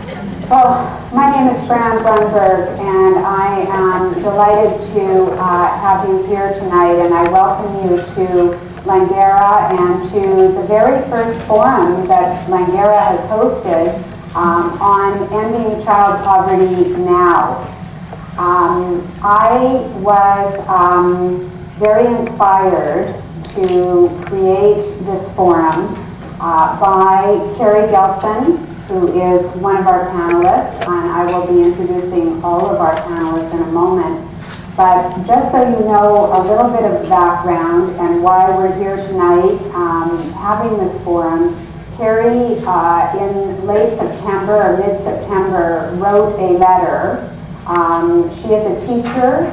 Well, my name is Fran Grunberg, and I am delighted to have you here tonight, and I welcome you to Langara and to the very first forum that Langara has hosted on ending child poverty now. I was very inspired to create this forum by Carrie Gelson, who is one of our panelists, and I will be introducing all of our panelists in a moment. But just so you know a little bit of the background and why we're here tonight having this forum, Carrie in late September or mid-September wrote a letter. She is a teacher,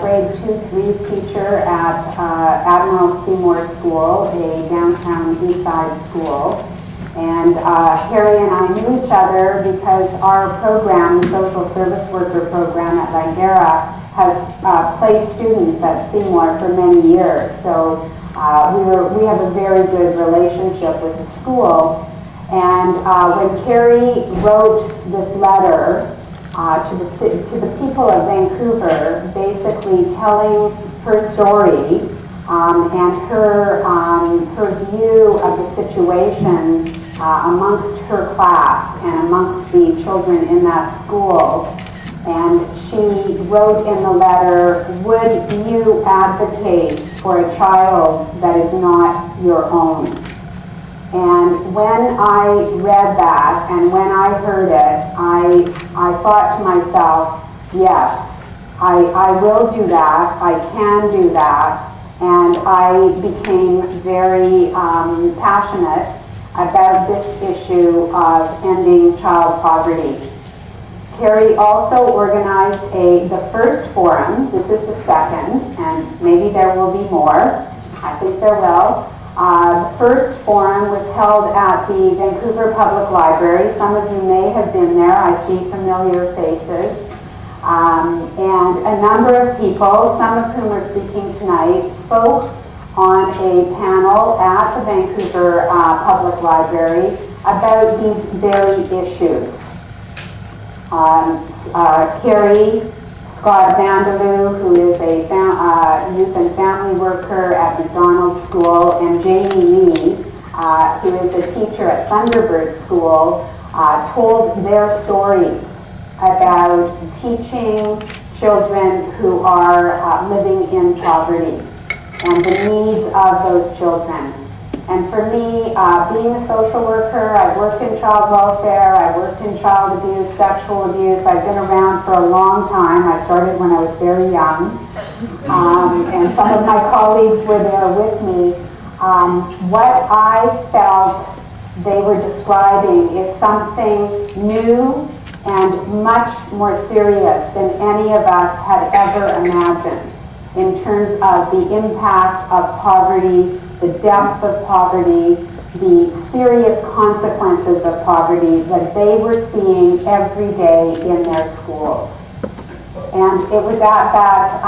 grade 2-3 teacher at Admiral Seymour School, a downtown East Side school. And Carrie and I knew each other because our program, the social service worker program at Langara, has placed students at Seymour for many years. So we have a very good relationship with the school. And when Carrie wrote this letter to the people of Vancouver, basically telling her story and her view of the situation amongst her class and amongst the children in that school. And she wrote in the letter, "Would you advocate for a child that is not your own?" And when I read that and when I heard it, I thought to myself, yes, I will do that, I can do that. And I became very passionate about this issue of ending child poverty. Carrie also organized the first forum. This is the second, and maybe there will be more. I think there will. The first forum was held at the Vancouver Public Library. Some of you may have been there. I see familiar faces. And a number of people, some of whom are speaking tonight, spoke on a panel at the Vancouver Public Library about these very issues. Carrie, Scott Vanderloo, who is a youth and family worker at McDonald's School, and Jamie Lee, who is a teacher at Thunderbird School, told their stories about teaching children who are living in poverty and the needs of those children. And for me, being a social worker, I've worked in child welfare, I've worked in child abuse, sexual abuse. I've been around for a long time. I started when I was very young. And some of my colleagues were there with me. What I felt they were describing is something new and much more serious than any of us had ever imagined in terms of the impact of poverty, the depth of poverty, the serious consequences of poverty that they were seeing every day in their schools. And it was at that,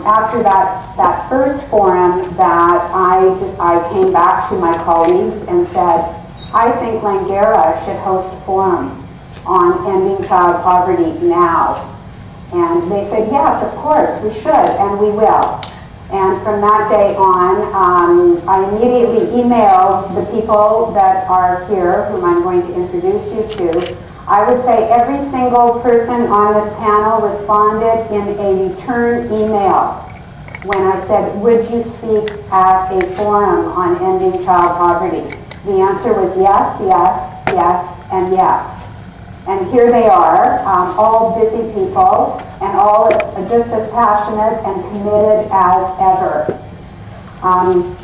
after that first forum that I came back to my colleagues and said, I think Langara should host a forum on ending child poverty now. And they said, yes, of course, we should, and we will. And from that day on, I immediately emailed the people that are here, whom I'm going to introduce you to. I would say every single person on this panel responded in a return email when I said, would you speak at a forum on ending child poverty? The answer was yes, yes, yes, and yes. And here they are, all busy people, and all just as passionate and committed as ever. I'm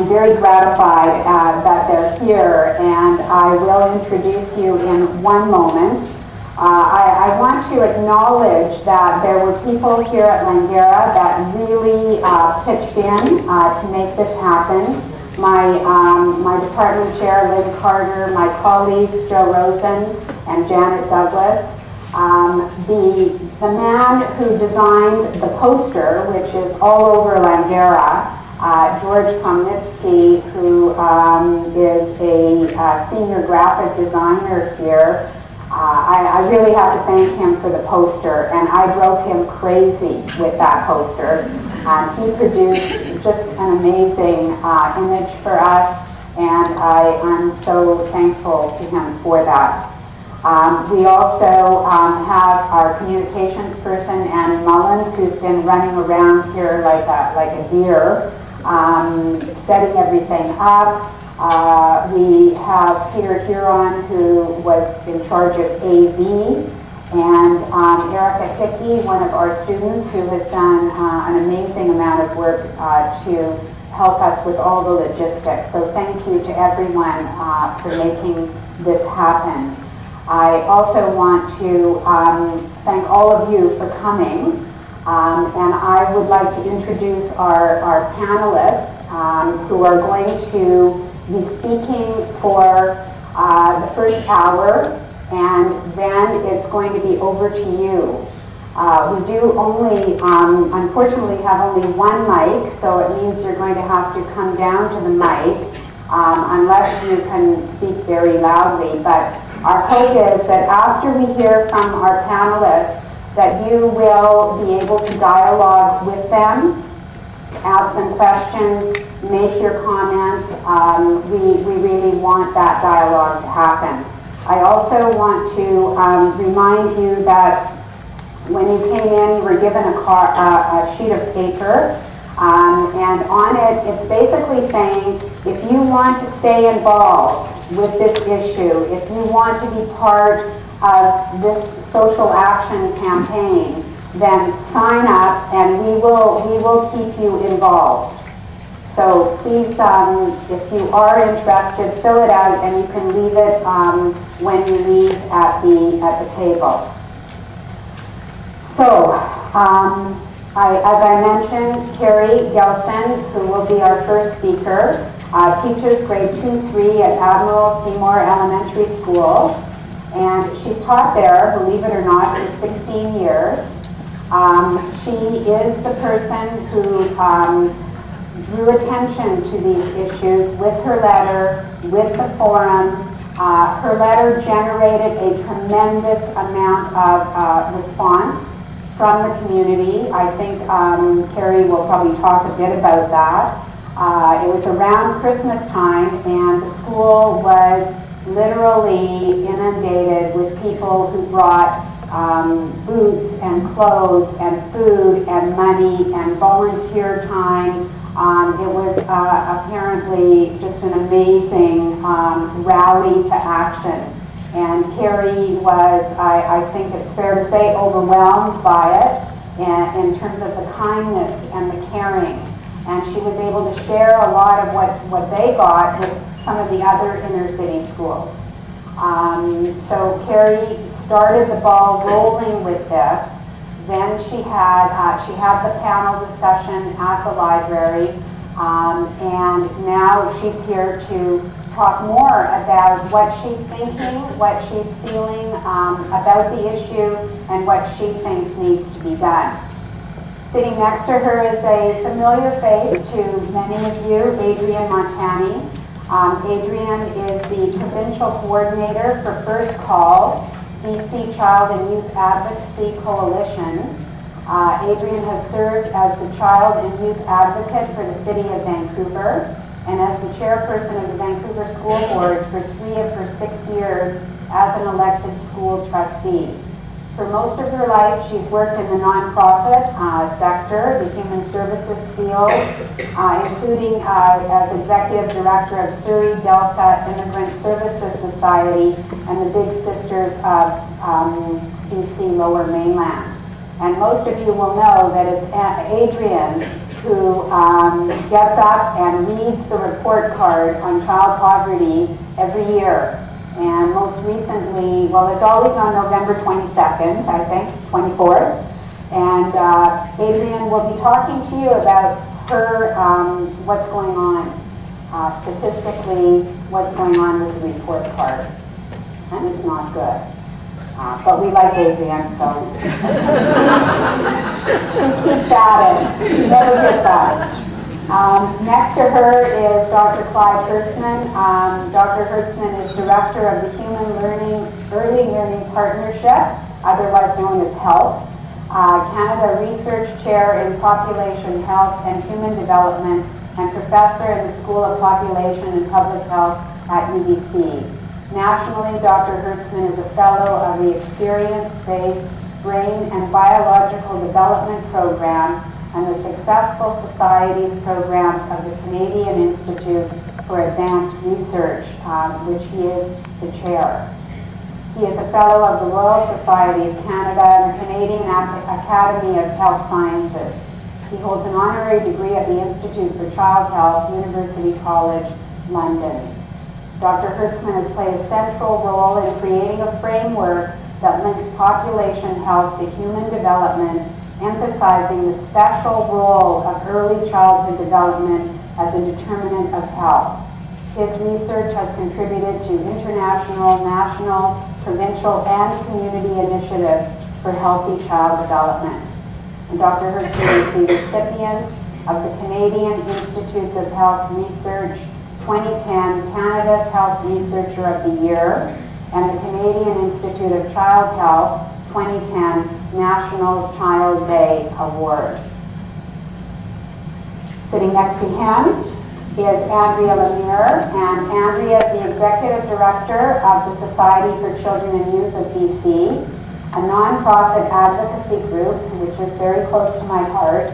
very gratified that they're here, and I will introduce you in one moment. I want to acknowledge that there were people here at Langara that really pitched in to make this happen. My department chair, Lynn Carter, my colleagues, Joe Rosen and Janet Douglas. The man who designed the poster, which is all over Langara, George Komnitsky, who is a senior graphic designer here. I I really have to thank him for the poster, and I drove him crazy with that poster. He produced just an amazing image for us, and I'm so thankful to him for that. We also have our communications person, Annie Mullins, who's been running around here like a deer, setting everything up. We have Peter Huron, who was in charge of AV, and Erica Hickey, one of our students, who has done an amazing amount of work to help us with all the logistics. So thank you to everyone for making this happen. I also want to thank all of you for coming, and I would like to introduce our panelists who are going to be speaking for the first hour, and then it's going to be over to you. We do only, unfortunately, have only one mic, so it means you're going to have to come down to the mic unless you can speak very loudly. But our hope is that after we hear from our panelists, that you will be able to dialogue with them, ask them questions, make your comments. We really want that dialogue to happen. I also want to remind you that when you came in, you were given a sheet of paper, and on it, it's basically saying, if you want to stay involved with this issue, if you want to be part of this social action campaign, then sign up and we will keep you involved. So please, if you are interested, fill it out, and you can leave it when you leave at the table. So, as I mentioned, Carrie Gelson, who will be our first speaker, teaches grade 2-3 at Admiral Seymour Elementary School, and she's taught there, believe it or not, for 16 years. She is the person who drew attention to these issues with her letter, with the forum. Her letter generated a tremendous amount of response from the community. I think Carrie will probably talk a bit about that. It was around Christmas time, and the school was literally inundated with people who brought boots and clothes and food and money and volunteer time. It was apparently just an amazing rally to action. And Carrie was, I think it's fair to say, overwhelmed by it in terms of the kindness and the caring. And she was able to share a lot of what they got with some of the other inner city schools. So Carrie started the ball rolling with this. Then she had the panel discussion at the library, and now she's here to talk more about what she's thinking, what she's feeling about the issue, and what she thinks needs to be done. Sitting next to her is a familiar face to many of you, Adrienne Montani. Adrienne is the provincial coordinator for First Call, BC Child and Youth Advocacy Coalition. Adrienne has served as the Child and Youth Advocate for the City of Vancouver and as the chairperson of the Vancouver School Board for 3 of her 6 years as an elected school trustee. For most of her life, she's worked in the nonprofit sector, the human services field, including as executive director of Surrey Delta Immigrant Services Society and the Big Sisters of BC Lower Mainland. And most of you will know that it's Adrienne who gets up and reads the report card on child poverty every year. And most recently, well, it's always on November 22nd, I think, 24th. And Adrienne will be talking to you about her, what's going on, statistically, what's going on with the report card. And it's not good. But we like Adrienne, so keep at it. Never get that. Next to her is Dr. Clyde Hertzman. Dr. Hertzman is Director of the Human Early Learning Partnership, otherwise known as HELP, Canada Research Chair in Population Health and Human Development, and Professor in the School of Population and Public Health at UBC. Nationally, Dr. Hertzman is a Fellow of the Experience-Based Brain and Biological Development Program and the Successful Societies Programs of the Canadian Institute for Advanced Research, which he is the chair. He is a Fellow of the Royal Society of Canada and the Canadian Academy of Health Sciences. He holds an honorary degree at the Institute for Child Health, University College, London. Dr. Hertzman has played a central role in creating a framework that links population health to human development, emphasizing the special role of early childhood development as a determinant of health. His research has contributed to international, national, provincial, and community initiatives for healthy child development. And Dr. Hertzman is the recipient of the Canadian Institutes of Health Research 2010 Canada's Health Researcher of the Year and the Canadian Institute of Child Health 2010 National Child Day Award. Sitting next to him is Andrea Lemire, and Andrea is the Executive Director of the Society for Children and Youth of BC, a nonprofit advocacy group, which is very close to my heart,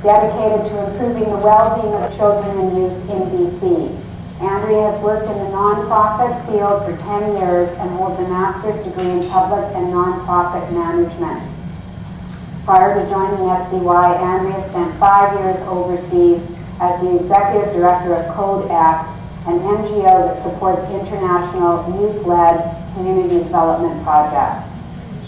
dedicated to improving the well-being of children and youth in BC. Andrea has worked in the nonprofit field for 10 years and holds a master's degree in public and nonprofit management. Prior to joining SCY, Andrea spent 5 years overseas as the Executive Director of CodeX, an NGO that supports international youth-led community development projects.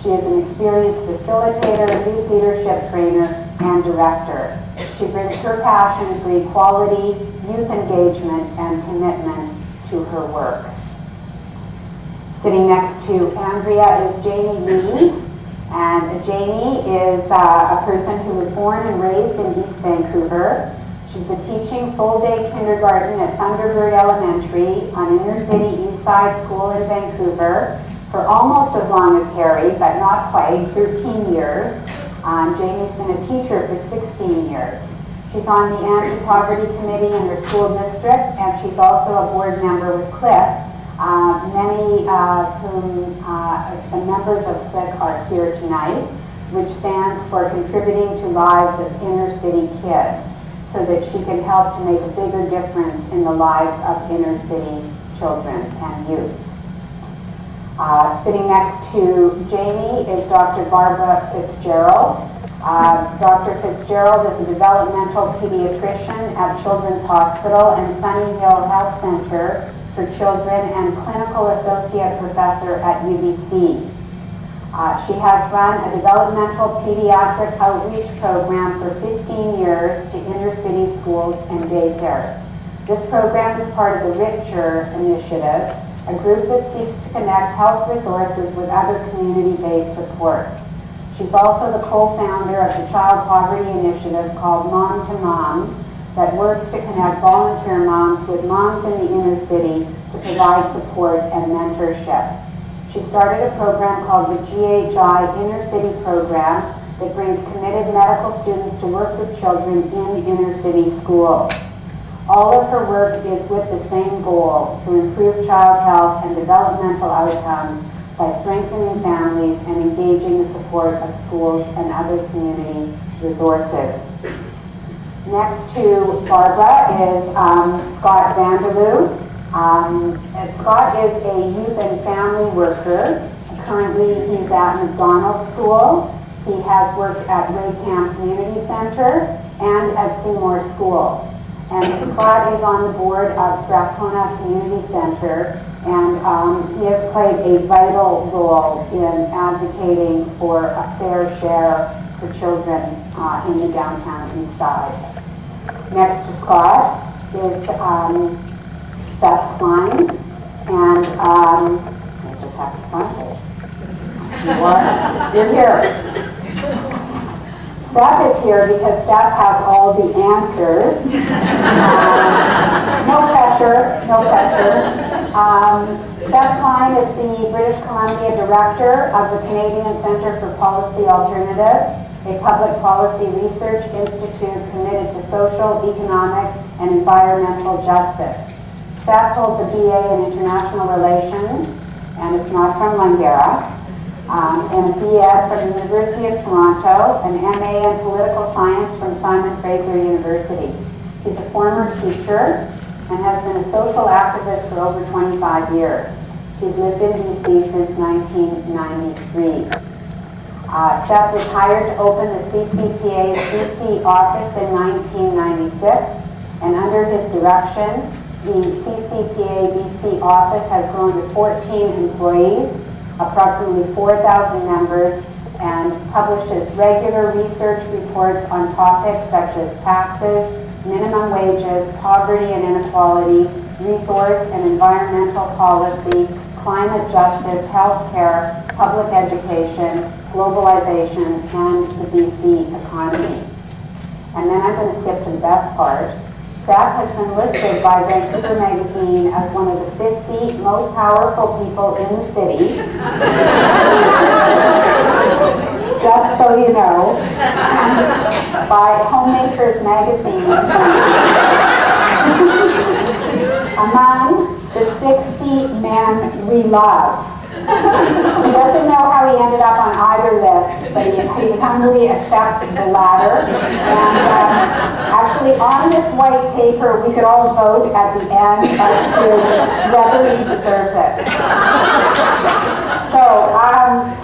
She is an experienced facilitator, youth leadership trainer, and director. She brings her passion for equality, youth engagement, and commitment to her work. Sitting next to Andrea is Jamie Lee, and Jamie is a person who was born and raised in East Vancouver. She's been teaching full-day kindergarten at Thunderbird Elementary on inner-city East Side School in Vancouver for almost as long as Harry, but not quite, 13 years. Jamie's been a teacher for 16 years. She's on the Anti-Poverty Committee in her school district, and she's also a board member with CLIF, many of whom the members of CLIF are here tonight, which stands for Contributing to Lives of Inner City Kids, so that she can help to make a bigger difference in the lives of inner city children and youth. Sitting next to Jamie is Dr. Barbara Fitzgerald. Dr. Fitzgerald is a developmental pediatrician at Children's Hospital and Sunny Hill Health Center for Children and clinical associate professor at UBC. She has run a developmental pediatric outreach program for 15 years to inner city schools and daycares. This program is part of the Richer Initiative, a group that seeks to connect health resources with other community-based supports. She's also the co-founder of the Child Poverty Initiative called Mom to Mom that works to connect volunteer moms with moms in the inner city to provide support and mentorship. She started a program called the GHI Inner City Program that brings committed medical students to work with children in inner city schools. All of her work is with the same goal, to improve child health and developmental outcomes by strengthening families and engaging the support of schools and other community resources. Next to Barbara is Scott Vanderloo. Scott is a youth and family worker. Currently, he's at McDonald School. He has worked at Raycam Community Center and at Seymour School. And Scott is on the board of Strathcona Community Center, and he has played a vital role in advocating for a fair share for children in the downtown east side. Next to Scott is Seth Klein, and I just have to find it. You're here. Seth is here because Seth has all the answers. No pressure, no pressure. Seth Klein is the British Columbia Director of the Canadian Centre for Policy Alternatives, a public policy research institute committed to social, economic, and environmental justice. Seth holds a BA in International Relations, and it's not from Langara, and a B.Ed from the University of Toronto, an MA in Political Science from Simon Fraser University. He's a former teacher and has been a social activist for over 25 years. He's lived in BC since 1993. Seth was hired to open the CCPA's BC office in 1996, and under his direction, the CCPA BC office has grown to 14 employees, approximately 4,000 members, and publishes regular research reports on topics such as taxes, minimum wages, poverty and inequality, resource and environmental policy, climate justice, healthcare, public education, globalization, and the BC economy. And then I'm going to skip to the best part. Seth has been listed by Vancouver Magazine as one of the 50 most powerful people in the city. Just so you know. By Homemakers Magazine. Among the 60 men we love. He doesn't know how he ended up on either list, but he humbly accepts the latter. And actually, on this white paper, we could all vote at the end as to whether he deserves it. So,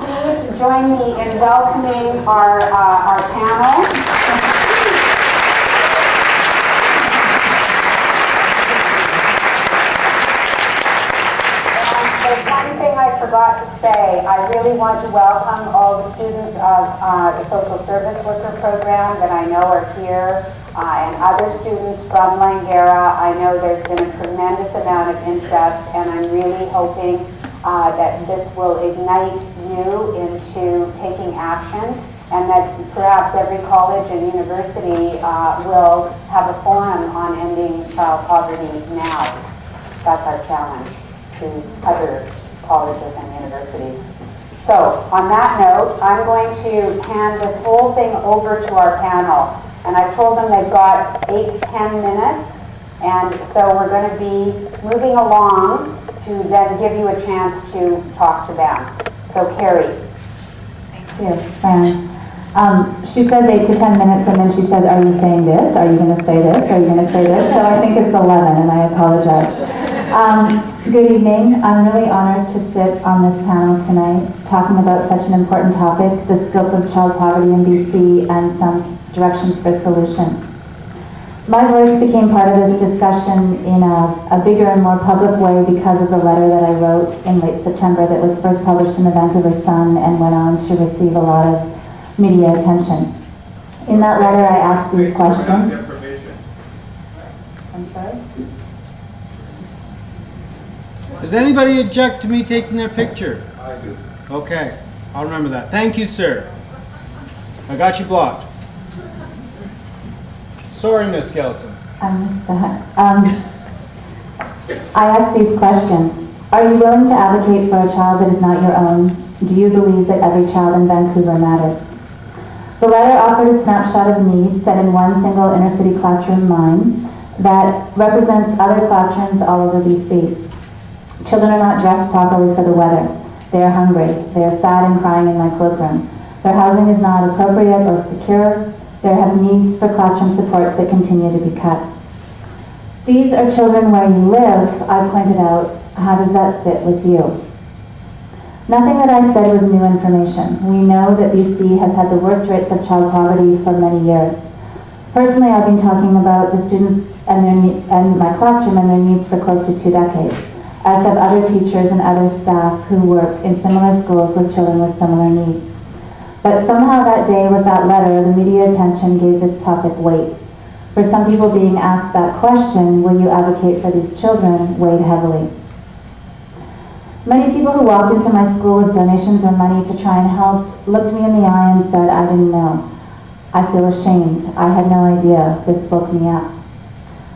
please join me in welcoming our panel. One thing I forgot to say, I really want to welcome all the students of the Social Service Worker Program that I know are here, and other students from Langara. I know there's been a tremendous amount of interest, and I'm really hoping that this will ignite you into taking action, and that perhaps every college and university will have a forum on ending child poverty now. That's our challenge to other colleges and universities. So, on that note, I'm going to hand this whole thing over to our panel. And I've told them they've got 8 to 10 minutes, and so we're going to be moving along to then give you a chance to talk to them. So, Carrie. Thank you, Fran. She says 8 to 10 minutes, and then she says, are you saying this? Are you going to say this? Are you going to say this? So I think it's 11, and I apologize. Good evening. I'm really honored to sit on this panel tonight talking about such an important topic, the scope of child poverty in BC and some directions for solutions. My voice became part of this discussion in a bigger and more public way because of the letter that I wrote in late September that was first published in the Vancouver Sun and went on to receive a lot of media attention. In that letter I asked these questions. I'm sorry? Does anybody object to me taking their picture? I do. Okay, I'll remember that. Thank you, sir. I got you blocked. Sorry, Miss Gelson. I missed that. I asked these questions. Are you willing to advocate for a child that is not your own? Do you believe that every child in Vancouver matters? The letter offered a snapshot of needs set in one single inner city classroom line that represents other classrooms all over BC. Children are not dressed properly for the weather. They are hungry. They are sad and crying in my cloakroom. Their housing is not appropriate or secure. They have needs for classroom supports that continue to be cut. These are children where you live, I pointed out. How does that sit with you? Nothing that I said was new information. We know that BC has had the worst rates of child poverty for many years. Personally, I've been talking about the students and my classroom and their needs for close to 2 decades, as have other teachers and other staff who work in similar schools with children with similar needs. But somehow that day with that letter, the media attention gave this topic weight. For some people being asked that question, will you advocate for these children, weighed heavily. Many people who walked into my school with donations or money to try and help looked me in the eye and said, I didn't know. I feel ashamed. I had no idea. This woke me up.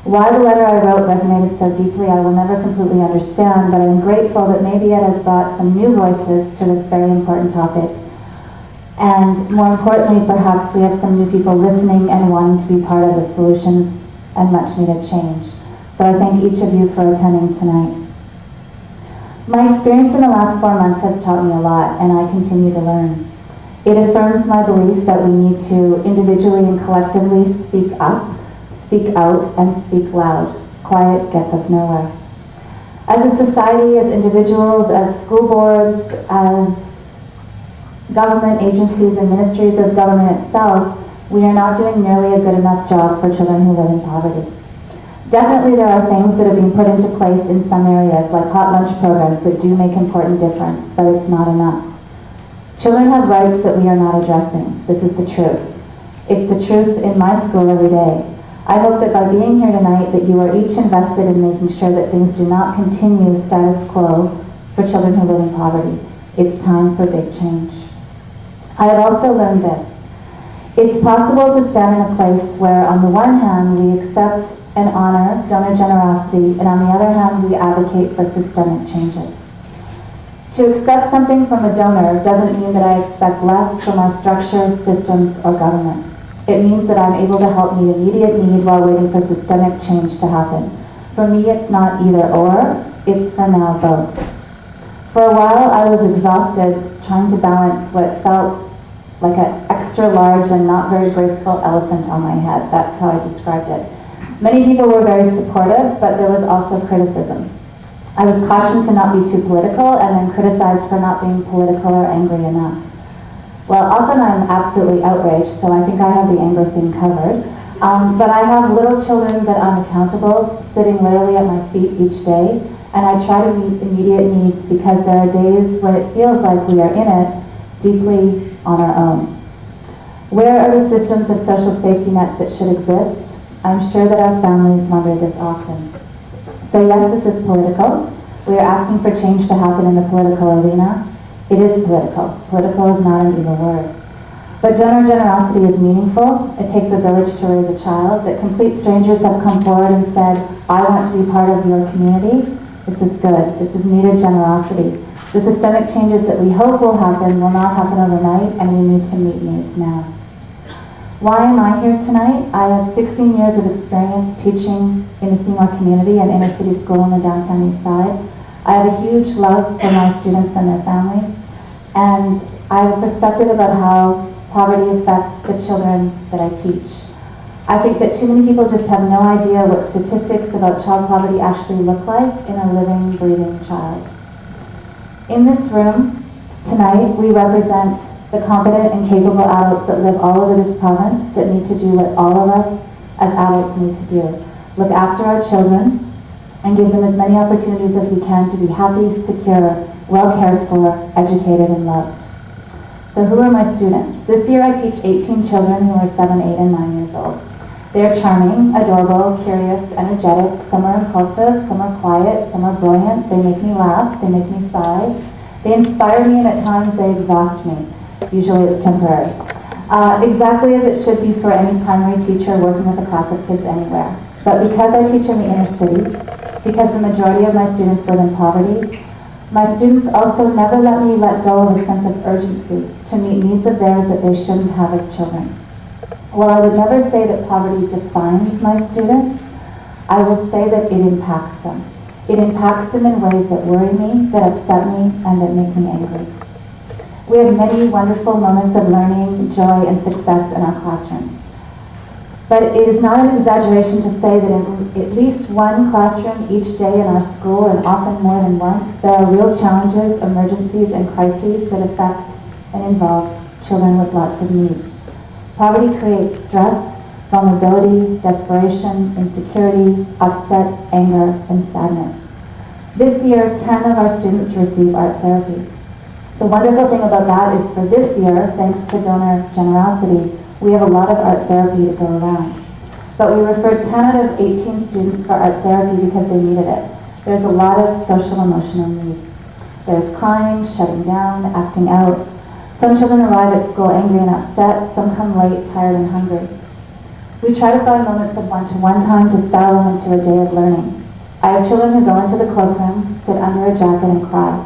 Why the letter I wrote resonated so deeply, I will never completely understand, but I'm grateful that maybe it has brought some new voices to this very important topic. And more importantly, perhaps we have some new people listening and wanting to be part of the solutions and much needed change. So I thank each of you for attending tonight. My experience in the last 4 months has taught me a lot, and I continue to learn. It affirms my belief that we need to individually and collectively speak up, speak out, and speak loud. Quiet gets us nowhere. As a society, as individuals, as school boards, as government agencies and ministries, as government itself, we are not doing nearly a good enough job for children who live in poverty. Definitely there are things that are being put into place in some areas, like hot lunch programs, that do make important difference, but it's not enough. Children have rights that we are not addressing. This is the truth. It's the truth in my school every day. I hope that by being here tonight that you are each invested in making sure that things do not continue status quo for children who live in poverty. It's time for big change. I have also learned this. It's possible to stand in a place where on the one hand we accept and honor donor generosity, and on the other hand we advocate for systemic changes. To accept something from a donor doesn't mean that I expect less from our structures, systems, or government. It means that I'm able to help meet immediate need while waiting for systemic change to happen. For me, it's not either or, it's for now both. For a while, I was exhausted trying to balance what felt like an extra large and not very graceful elephant on my head. That's how I described it. Many people were very supportive, but there was also criticism. I was cautioned to not be too political and then criticized for not being political or angry enough. Well, often I'm absolutely outraged, so I think I have the anger thing covered. But I have little children that I'm accountable, sitting literally at my feet each day, and I try to meet immediate needs because there are days when it feels like we are in it deeply on our own. Where are the systems of social safety nets that should exist? I'm sure that our families wonder this often. So yes, this is political. We are asking for change to happen in the political arena. It is political. Political is not an evil word. But donor generosity is meaningful. It takes a village to raise a child. That complete strangers have come forward and said, I want to be part of your community. This is good. This is needed generosity. The systemic changes that we hope will happen will not happen overnight, and we need to meet needs now. Why am I here tonight? I have 16 years of experience teaching in the Seymour community and inner city school on the downtown east side. I have a huge love for my students and their families, and I have a perspective about how poverty affects the children that I teach. I think that too many people just have no idea what statistics about child poverty actually look like in a living, breathing child. In this room tonight, we represent the competent and capable adults that live all over this province that need to do what all of us as adults need to do. Look after our children and give them as many opportunities as we can to be happy, secure, well cared for, educated, and loved. So who are my students? This year I teach 18 children who are 7, 8, and 9 years old. They are charming, adorable, curious, energetic. Some are impulsive, some are quiet, some are brilliant. They make me laugh, they make me sigh. They inspire me, and at times they exhaust me. Usually it's temporary. Exactly as it should be for any primary teacher working with a class of kids anywhere. But because I teach in the inner city, because the majority of my students live in poverty, my students also never let me let go of a sense of urgency to meet needs of theirs that they shouldn't have as children. While I would never say that poverty defines my students, I will say that it impacts them. It impacts them in ways that worry me, that upset me, and that make me angry. We have many wonderful moments of learning, joy, and success in our classrooms. But it is not an exaggeration to say that in at least one classroom each day in our school, and often more than once, there are real challenges, emergencies, and crises that affect and involve children with lots of needs. Poverty creates stress, vulnerability, desperation, insecurity, upset, anger, and sadness. This year, 10 of our students receive art therapy. The wonderful thing about that is for this year, thanks to donor generosity, we have a lot of art therapy to go around. But we referred 10 out of 18 students for art therapy because they needed it. There's a lot of social emotional need. There's crying, shutting down, acting out. Some children arrive at school angry and upset. Some come late, tired, and hungry. We try to find moments of one-to-one time to settle them into a day of learning. I have children who go into the cloakroom, sit under a jacket and cry.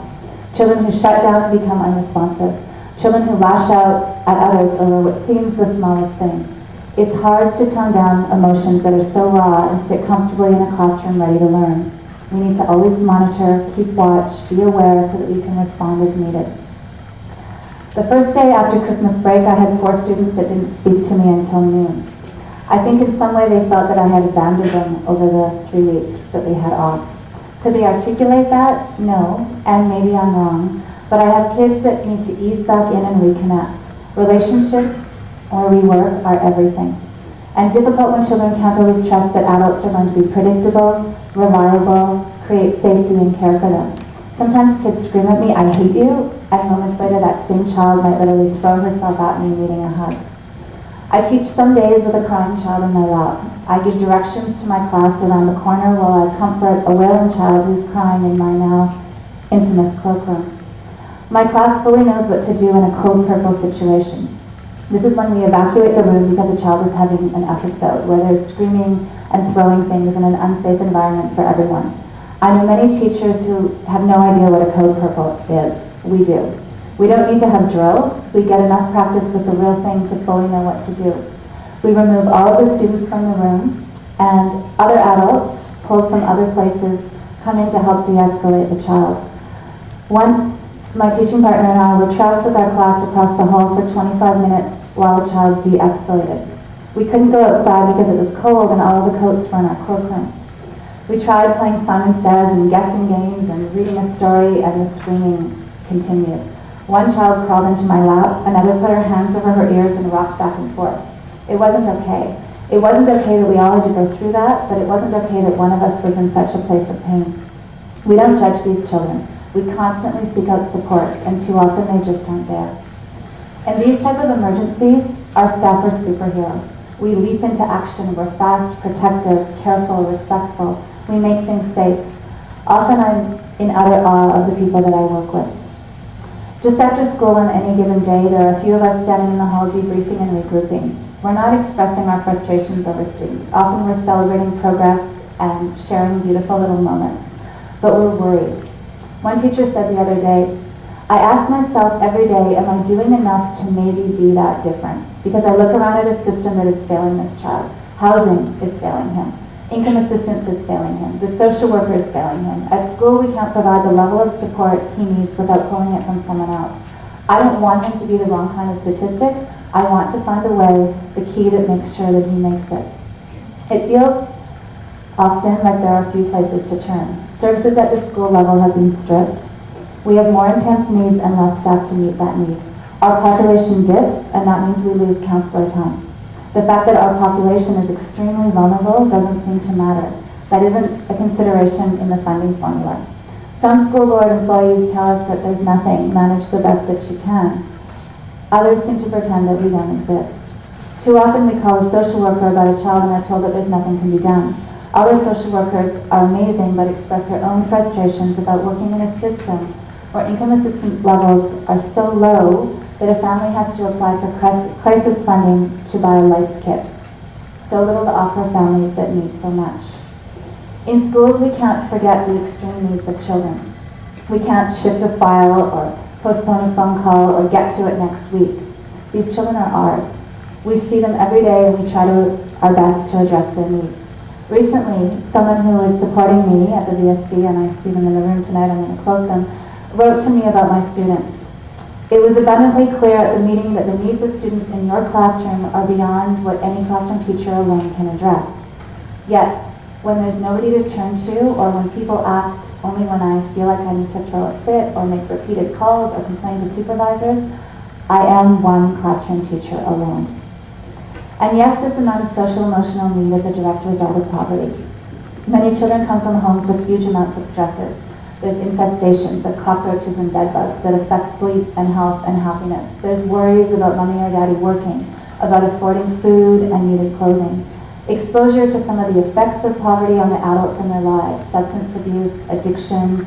Children who shut down and become unresponsive. Children who lash out at others over what seems the smallest thing. It's hard to tone down emotions that are so raw and sit comfortably in a classroom ready to learn. We need to always monitor, keep watch, be aware so that we can respond as needed. The first day after Christmas break, I had 4 students that didn't speak to me until noon. I think in some way they felt that I had abandoned them over the 3 weeks that we had off. Could they articulate that? No, and maybe I'm wrong. But I have kids that need to ease back in and reconnect. Relationships where we work are everything. And difficult when children can't always trust that adults are going to be predictable, reliable, create safety and care for them. Sometimes kids scream at me, "I hate you," and moments later that same child might literally throw herself at me needing a hug. I teach some days with a crying child in my lap. I give directions to my class around the corner while I comfort a wailing child who's crying in my now infamous cloakroom. My class fully knows what to do in a code purple situation. This is when we evacuate the room because a child is having an episode where they're screaming and throwing things in an unsafe environment for everyone. I know many teachers who have no idea what a code purple is. We do. We don't need to have drills. We get enough practice with the real thing to fully know what to do. We remove all of the students from the room, and other adults, pulled from other places, come in to help de-escalate the child. Once, my teaching partner and I were trapped with our class across the hall for 25 minutes while the child de-escalated. We couldn't go outside because it was cold and all of the coats were in our cloakroom. We tried playing Simon Says and guessing games and reading a story, and the screaming continued. One child crawled into my lap, another put her hands over her ears and rocked back and forth. It wasn't okay. It wasn't okay that we all had to go through that, but it wasn't okay that one of us was in such a place of pain. We don't judge these children. We constantly seek out support, and too often they just aren't there. In these type of emergencies, our staff are superheroes. We leap into action. We're fast, protective, careful, respectful. We make things safe. Often I'm in utter awe of the people that I work with. Just after school on any given day, there are a few of us standing in the hall debriefing and regrouping. We're not expressing our frustrations over students. Often we're celebrating progress and sharing beautiful little moments. But we're worried. One teacher said the other day, "I ask myself every day, am I doing enough to maybe be that difference? Because I look around at a system that is failing this child. Housing is failing him. Income assistance is failing him. The social worker is failing him. At school, we can't provide the level of support he needs without pulling it from someone else. I don't want him to be the wrong kind of statistic. I want to find a way, the key that makes sure that he makes it." It feels often like there are few places to turn. Services at the school level have been stripped. We have more intense needs and less staff to meet that need. Our population dips, and that means we lose counselor time. The fact that our population is extremely vulnerable doesn't seem to matter. That isn't a consideration in the funding formula. Some school board employees tell us that there's nothing, manage the best that you can. Others seem to pretend that we don't exist. Too often we call a social worker about a child and are told that there's nothing can be done. Other social workers are amazing but express their own frustrations about working in a system where income assistance levels are so low that a family has to apply for crisis funding to buy a lice kit. So little to offer families that need so much. In schools, we can't forget the extreme needs of children. We can't shift a file or postpone a phone call or get to it next week. These children are ours. We see them every day and we try our best to address their needs. Recently, someone who is supporting me at the VSB, and I see them in the room tonight, I'm going to quote them, wrote to me about my students. "It was abundantly clear at the meeting that the needs of students in your classroom are beyond what any classroom teacher alone can address. Yet, when there's nobody to turn to, or when people act only when I feel like I need to throw a fit or make repeated calls or complain to supervisors, I am one classroom teacher alone." And yes, this amount of social emotional need is a direct result of poverty. Many children come from homes with huge amounts of stressors. There's infestations of cockroaches and bedbugs that affect sleep and health and happiness. There's worries about mommy or daddy working, about affording food and needed clothing. Exposure to some of the effects of poverty on the adults in their lives, substance abuse, addiction,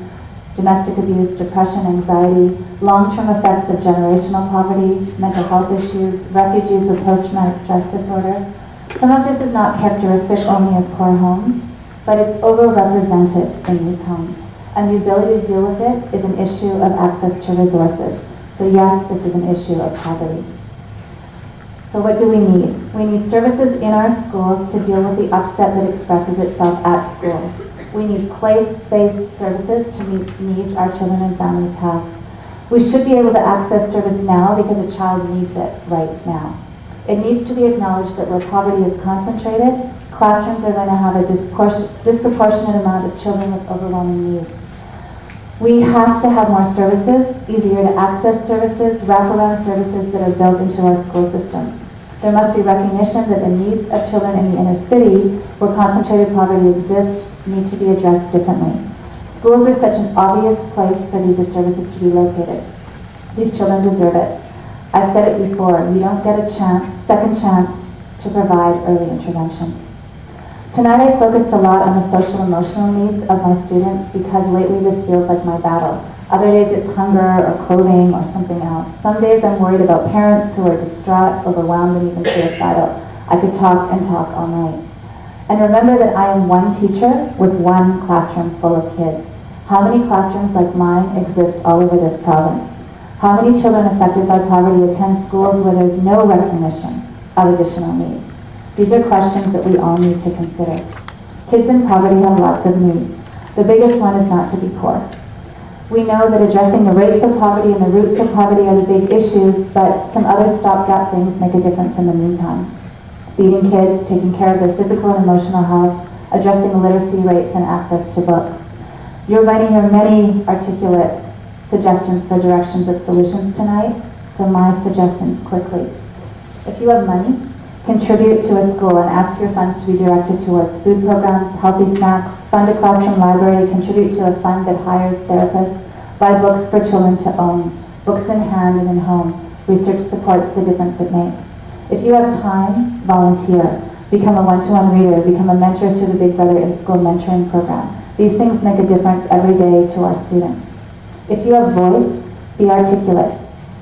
domestic abuse, depression, anxiety, long-term effects of generational poverty, mental health issues, refugees with post-traumatic stress disorder. Some of this is not characteristic only of poor homes, but it's overrepresented in these homes. And the ability to deal with it is an issue of access to resources. So yes, this is an issue of poverty. So what do we need? We need services in our schools to deal with the upset that expresses itself at school. We need place-based services to meet needs our children and families have. We should be able to access service now because a child needs it right now. It needs to be acknowledged that where poverty is concentrated, classrooms are going to have a disproportionate amount of children with overwhelming needs. We have to have more services, easier to access services, wraparound services that are built into our school systems. There must be recognition that the needs of children in the inner city, where concentrated poverty exists, need to be addressed differently. Schools are such an obvious place for these services to be located. These children deserve it. I've said it before, you don't get a second chance to provide early intervention. Tonight I focused a lot on the social emotional needs of my students because lately this feels like my battle. Other days it's hunger or clothing or something else. Some days I'm worried about parents who are distraught, overwhelmed, and even suicidal. I could talk and talk all night. And remember that I am one teacher with one classroom full of kids. How many classrooms like mine exist all over this province? How many children affected by poverty attend schools where there's no recognition of additional needs? These are questions that we all need to consider. Kids in poverty have lots of needs. The biggest one is not to be poor. We know that addressing the rates of poverty and the roots of poverty are the big issues, but some other stopgap things make a difference in the meantime. Feeding kids, taking care of their physical and emotional health, addressing literacy rates and access to books. You're writing your many articulate suggestions for directions of solutions tonight, so my suggestions quickly. If you have money, contribute to a school and ask your funds to be directed towards food programs, healthy snacks, fund a classroom library, contribute to a fund that hires therapists, buy books for children to own, books in hand and in home. Research supports the difference it makes. If you have time, volunteer. Become a one-to-one reader, become a mentor to the Big Brother in-school mentoring program. These things make a difference every day to our students. If you have voice, be articulate,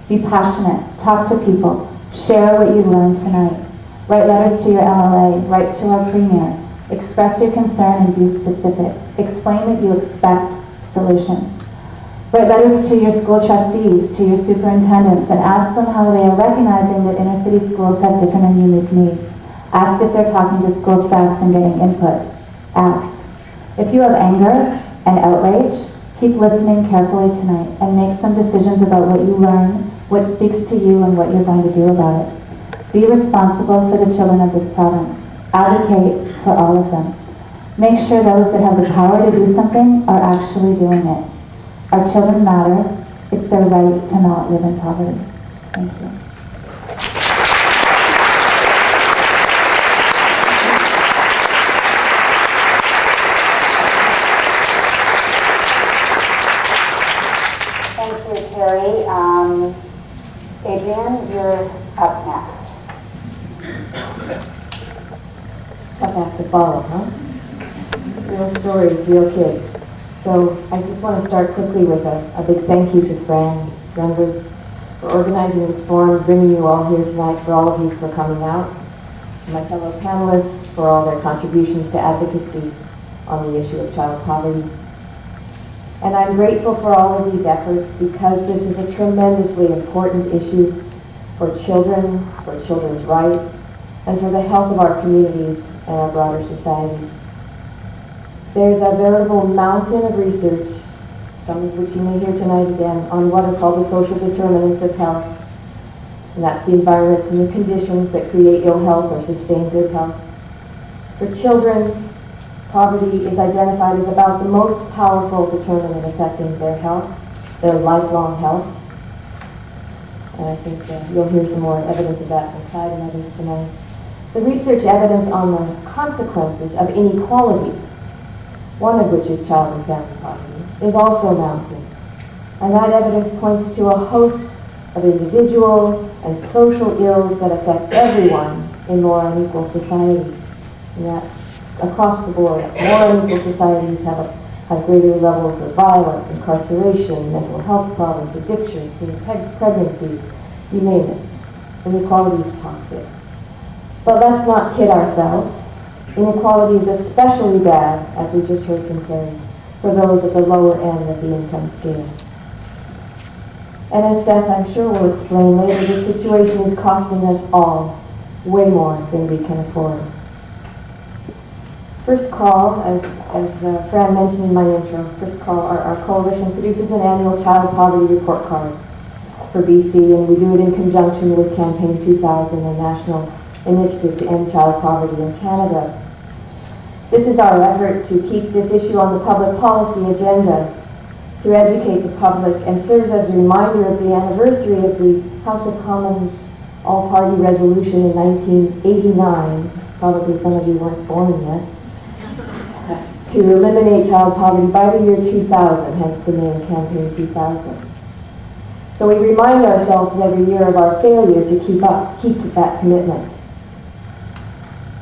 be passionate, talk to people, share what you learned tonight. Write letters to your MLA, write to our premier, express your concern and be specific. Explain that you expect solutions. Write letters to your school trustees, to your superintendents, and ask them how they are recognizing that inner city schools have different and unique needs. Ask if they're talking to school staffs and getting input. Ask. If you have anger and outrage, keep listening carefully tonight and make some decisions about what you learn, what speaks to you, and what you're going to do about it. Be responsible for the children of this province. Advocate for all of them. Make sure those that have the power to do something are actually doing it. Our children matter. It's their right to not live in poverty. Thank you. Thank you, Carrie. Adrian, you're up next. Tough act to follow, huh? Real stories, real kids. So I just want to start quickly with a big thank you to Fran Grunberg for organizing this forum, bringing you all here tonight, for all of you for coming out, and my fellow panelists for all their contributions to advocacy on the issue of child poverty. And I'm grateful for all of these efforts because this is a tremendously important issue for children, for children's rights, and for the health of our communities and our broader society. There's a veritable mountain of research, some of which you may hear tonight again, on what are called the social determinants of health. And that's the environments and the conditions that create ill health or sustain good health. For children, poverty is identified as about the most powerful determinant affecting their health, their lifelong health. And I think you'll hear some more evidence of that from Clyde and others tonight. The research evidence on the consequences of inequality, one of which is child and family poverty, is also mounting. And that evidence points to a host of individual and social ills that affect everyone in more unequal societies. And that across the board, more unequal societies have greater levels of violence, incarceration, mental health problems, addictions, teen pregnancies, you name it. Inequality is toxic. But let's not kid ourselves. Inequality is especially bad, as we just heard from Carrie, for those at the lower end of the income scale. And as Seth, I'm sure, will explain later, the situation is costing us all way more than we can afford. First Call, as Fran mentioned in my intro, First Call, our coalition produces an annual child poverty report card for BC, and we do it in conjunction with Campaign 2000, a national initiative to end child poverty in Canada. This is our effort to keep this issue on the public policy agenda, to educate the public, and serves as a reminder of the anniversary of the House of Commons all-party resolution in 1989, probably some of you weren't born yet, to eliminate child poverty by the year 2000, hence the name Campaign 2000. So we remind ourselves every year of our failure to keep to that commitment.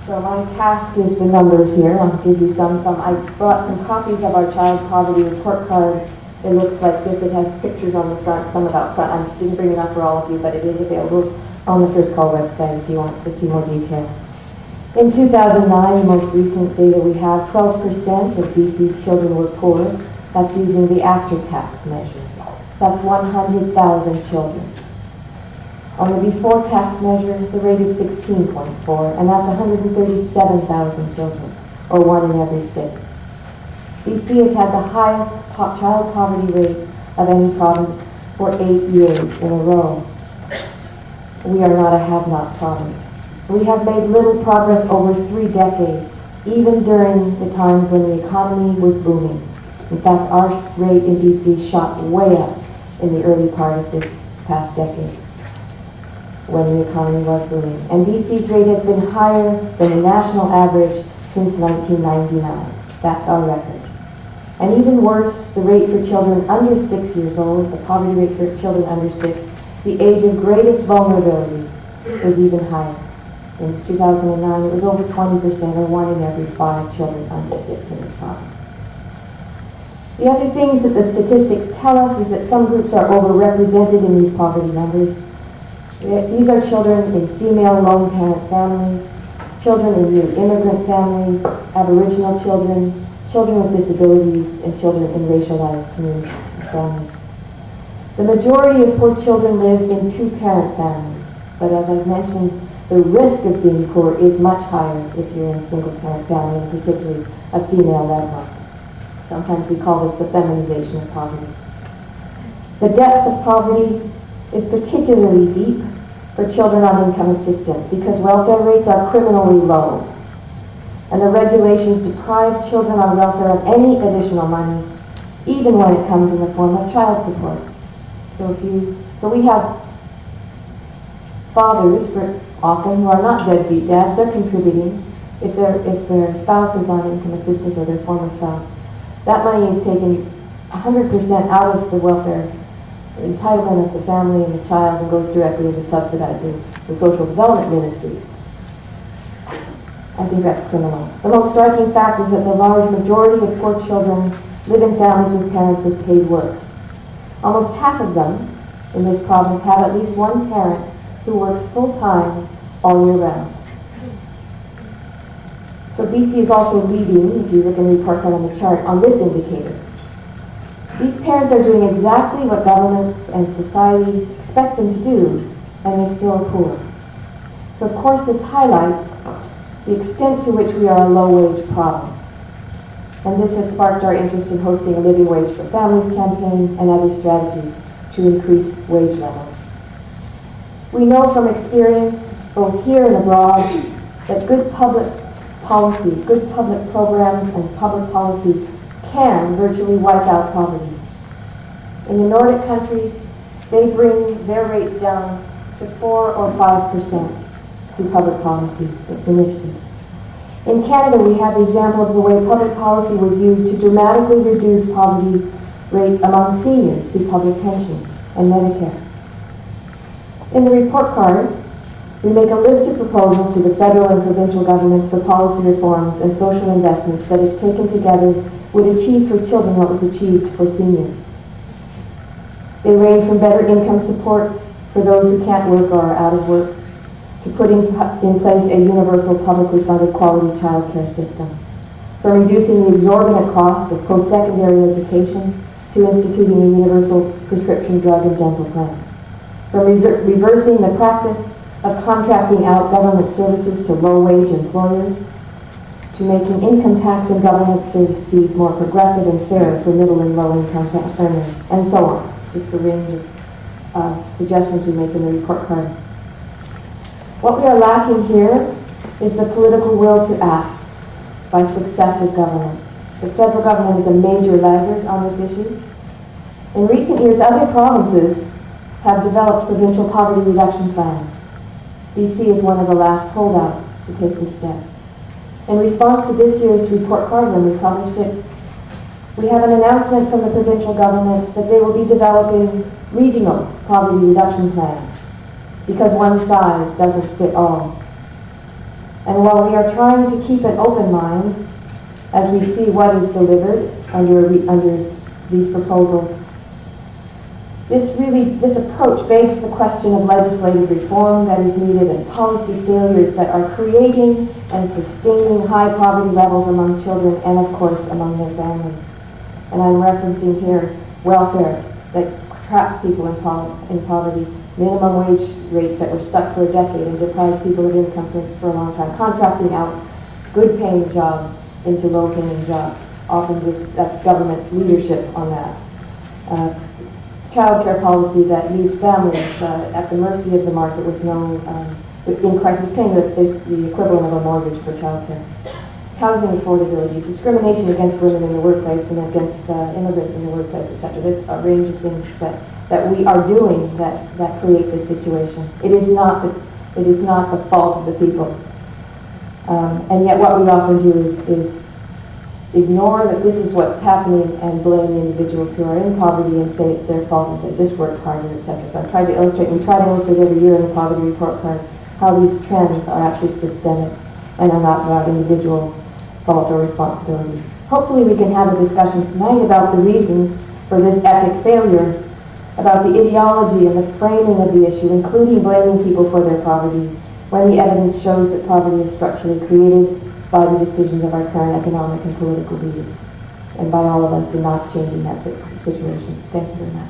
So my task is the numbers here. I'll give you some. I brought some copies of our child poverty report card. It looks like this. It has pictures on the front, some about front. I didn't bring enough for all of you, but it is available on the First Call website if you want to see more detail. In 2009, the most recent data we have, 12% of BC's children were poor. That's using the after-tax measure. That's 100,000 children. On the before-tax measure, the rate is 16.4, and that's 137,000 children, or 1 in every 6. BC has had the highest child poverty rate of any province for 8 years in a row. We are not a have-not province. We have made little progress over 3 decades, even during the times when the economy was booming. In fact, our rate in BC shot way up in the early part of this past decade, when the economy was booming. And BC's rate has been higher than the national average since 1999. That's our record. And even worse, the rate for children under 6 years old, the poverty rate for children under 6, the age of greatest vulnerability, was even higher. In 2009, it was over 20%, or 1 in every 5 children under 6 in this province. The other things that the statistics tell us is that some groups are overrepresented in these poverty numbers. These are children in female lone parent families, children in new immigrant families, Aboriginal children, children with disabilities, and children in racialized communities and families. The majority of poor children live in 2-parent families, but as I've mentioned, the risk of being poor is much higher if you're in a single-parent family, and particularly a female-led one. Sometimes we call this the feminization of poverty. The depth of poverty is particularly deep for children on income assistance because welfare rates are criminally low. And the regulations deprive children on welfare of any additional money, even when it comes in the form of child support. So we have fathers, often, who are not deadbeat dads. They're contributing if their spouse is on income assistance or their former spouse. That money is taken 100% out of the welfare entitlement of the family and the child and goes directly into subsidizing the social development ministry. I think that's criminal. The most striking fact is that the large majority of poor children live in families with parents with paid work. Almost half of them in this province have at least one parent who works full-time all year round. So BC is also leading, if you look in the report card on the chart, on this indicator. These parents are doing exactly what governments and societies expect them to do, and they're still poor. So of course this highlights the extent to which we are a low-wage province. And this has sparked our interest in hosting a Living Wage for Families campaign and other strategies to increase wage levels. We know from experience, both here and abroad, that good public policy, good public programs and public policy can virtually wipe out poverty. In the Nordic countries, they bring their rates down to 4 or 5% through public policy initiatives. In Canada, we have the example of the way public policy was used to dramatically reduce poverty rates among seniors through public pensions and Medicare. In the report card, we make a list of proposals to the federal and provincial governments for policy reforms and social investments that, if taken together, would achieve for children what was achieved for seniors. They range from better income supports for those who can't work or are out of work, to put in place a universal publicly funded quality child care system, from reducing the exorbitant costs of post-secondary education to instituting a universal prescription drug and dental plan, from reversing the practice of contracting out government services to low-wage employers, to making income tax and government service fees more progressive and fair for middle and low-income earners, and so on. Just the range of suggestions we make in the report card. What we are lacking here is the political will to act by successive governments. The federal government is a major laggard on this issue. In recent years, other provinces have developed provincial poverty reduction plans. BC is one of the last holdouts to take this step. In response to this year's report card, when we published it, we have an announcement from the provincial government that they will be developing regional poverty reduction plans because one size doesn't fit all. And while we are trying to keep an open mind as we see what is delivered under these proposals, this approach begs the question of legislative reform that is needed and policy failures that are creating and sustaining high poverty levels among children and, of course, among their families. And I'm referencing here welfare that traps people in poverty, minimum wage rates that were stuck for a decade and deprived people of income for a long time, contracting out good-paying jobs into low-paying jobs. Often that's government leadership on that. Child care policy that leaves families at the mercy of the market with no, in crisis paying the equivalent of a mortgage for child care. Housing affordability, discrimination against women in the workplace and against immigrants in the workplace, etc. There's a range of things that we are doing that create this situation. It is not the fault of the people. And yet what we often do is ignore that this is what's happening and blame the individuals who are in poverty and say it's their fault and they just worked harder, etc. So I tried to illustrate, we try to illustrate every year in the poverty report card how these trends are actually systemic and are not about individual fault or responsibility. Hopefully we can have a discussion tonight about the reasons for this epic failure, about the ideology and the framing of the issue, including blaming people for their poverty, when the evidence shows that poverty is structurally created by the decisions of our current economic and political leaders, and by all of us in not changing that situation. Thank you very much.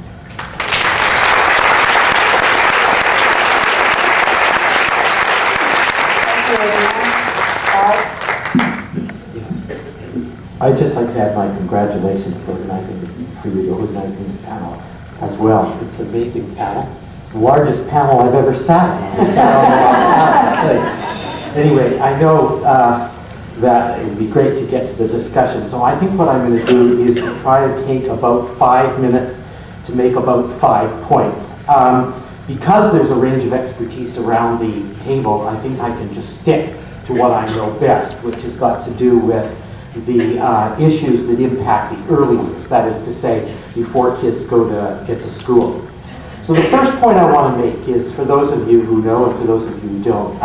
I'd just like to add my congratulations for organizing this panel as well. It's an amazing panel. It's the largest panel I've ever sat in. Anyway, I know that it would be great to get to the discussion. So I think what I'm going to do is to try to take about 5 minutes to make about 5 points. Because there's a range of expertise around the table, I think I can just stick to what I know best, which has got to do with the issues that impact the early years, that is to say, before kids get to school. So the first point I want to make is, for those of you who know and for those of you who don't,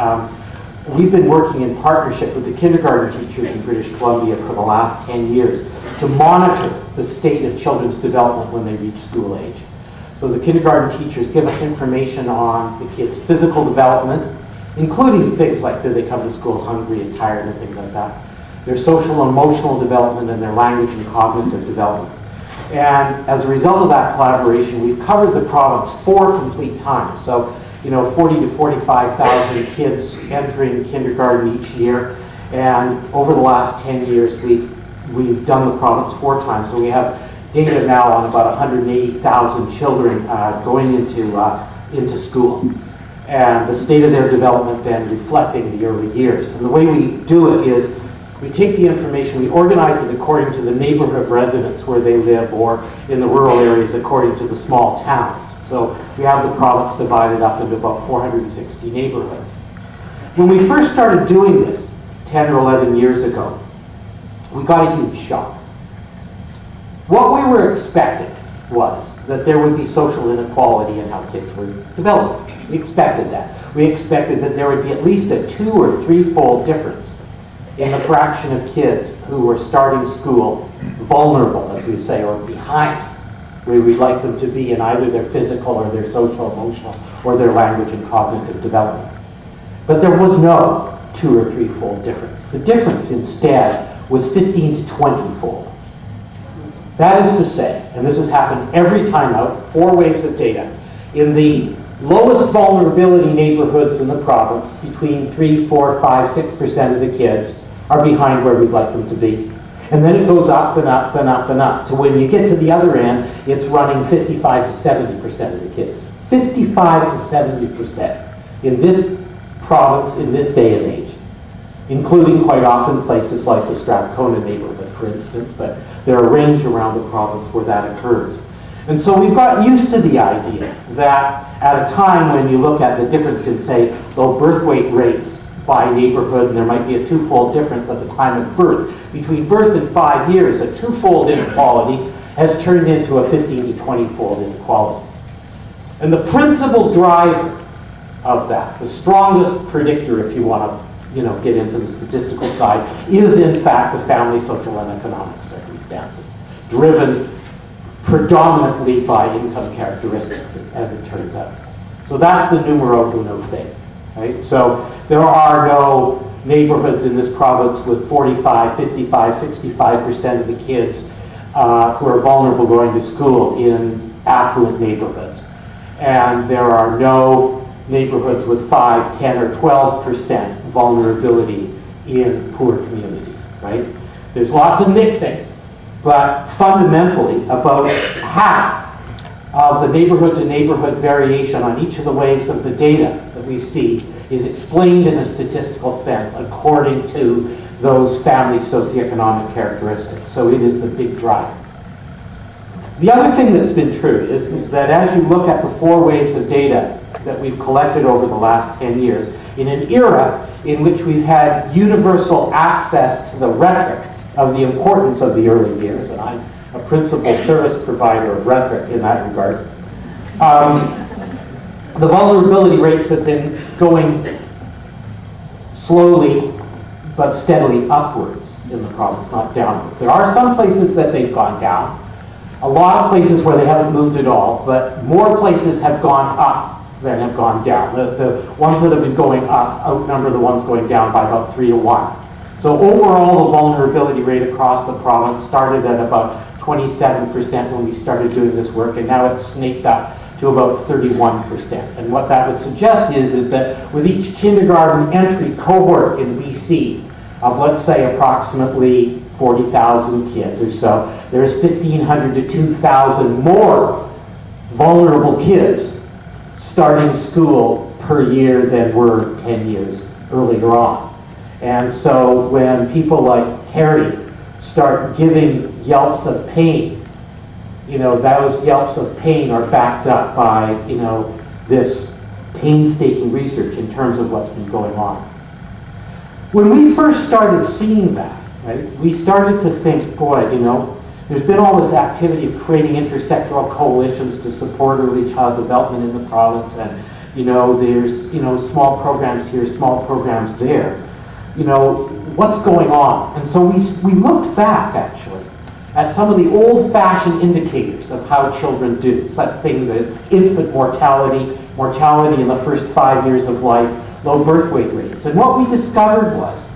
we've been working in partnership with the kindergarten teachers in British Columbia for the last 10 years to monitor the state of children's development when they reach school age. So the kindergarten teachers give us information on the kids' physical development, including things like, do they come to school hungry and tired and things like that, their social and emotional development, and their language and cognitive development. And as a result of that collaboration, we've covered the province 4 complete times. So 40 to 45,000 kids entering kindergarten each year, and over the last 10 years we've done the province 4 times. So we have data now on about 180,000 children going into school, and the state of their development then reflecting the early years. And the way we do it is we take the information, we organize it according to the neighborhood of residents where they live, or in the rural areas according to the small towns. So we have the province divided up into about 460 neighborhoods. When we first started doing this 10 or 11 years ago, we got a huge shock. What we were expecting was that there would be social inequality in how kids were developing. We expected that. We expected that there would be at least a 2- or 3-fold difference in the fraction of kids who were starting school vulnerable, as we say, or behind where we'd like them to be in either their physical or their social, emotional, or their language and cognitive development. But there was no 2 or 3-fold difference. The difference instead was 15 to 20-fold. That is to say, and this has happened every time out, 4 waves of data, in the lowest vulnerability neighborhoods in the province, between 3, 4, 5, 6% of the kids are behind where we'd like them to be. And then it goes up and up and up and up to when you get to the other end, it's running 55 to 70% of the kids. 55 to 70% in this province, in this day and age, including quite often places like the Strathcona neighborhood, for instance, but there are a range around the province where that occurs. And so we've got used to the idea that at a time when you look at the difference in, say, low birth weight rates by neighborhood, and there might be a 2-fold difference at the time of birth. Between birth and 5 years, a 2-fold inequality has turned into a 15 to 20-fold inequality. And the principal driver of that, the strongest predictor, if you want to get into the statistical side, is in fact the family, social, and economic circumstances, driven predominantly by income characteristics, as it turns out. So that's the numero uno thing, right? So there are no neighborhoods in this province with 45, 55, 65% of the kids who are vulnerable going to school in affluent neighborhoods. And there are no neighborhoods with 5, 10, or 12% vulnerability in poor communities, right? There's lots of mixing, but fundamentally about half of the neighborhood to neighborhood variation on each of the waves of the data that we see is explained in a statistical sense according to those family socioeconomic characteristics. So it is the big driver. The other thing that's been true is that as you look at the 4 waves of data that we've collected over the last 10 years, in an era in which we've had universal access to the rhetoric of the importance of the early years, and I'm a principal service provider of rhetoric in that regard, the vulnerability rates have been going slowly but steadily upwards in the province, not downwards. There are some places that they've gone down, a lot of places where they haven't moved at all, but more places have gone up than have gone down. The ones that have been going up outnumber the ones going down by about 3 to 1. So overall, the vulnerability rate across the province started at about 27% when we started doing this work, and now it's snaked up to about 31%. And what that would suggest is that with each kindergarten entry cohort in BC of, let's say, approximately 40,000 kids or so, there's 1,500 to 2,000 more vulnerable kids starting school per year than were 10 years earlier on. And so when people like Carrie start giving yelps of pain, those yelps of pain are backed up by, this painstaking research in terms of what's been going on. When we first started seeing that, right, we started to think, boy, there's been all this activity of creating intersectoral coalitions to support early child development in the province, and, there's, small programs here, small programs there. What's going on? And so we looked back, actually, at some of the old-fashioned indicators of how children do, such things as infant mortality, mortality in the first 5 years of life, low birth weight rates. And what we discovered was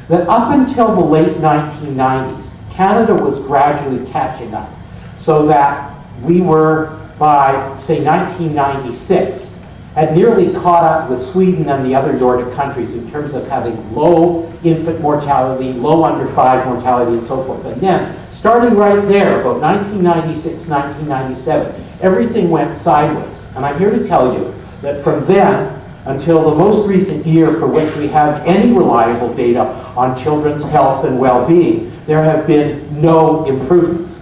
that up until the late 1990s, Canada was gradually catching up, so that we were, by, say, 1996, had nearly caught up with Sweden and the other Nordic countries in terms of having low infant mortality, low under 5 mortality, and so forth. And then, starting right there, about 1996, 1997, everything went sideways. And I'm here to tell you that from then until the most recent year for which we have any reliable data on children's health and well-being, there have been no improvements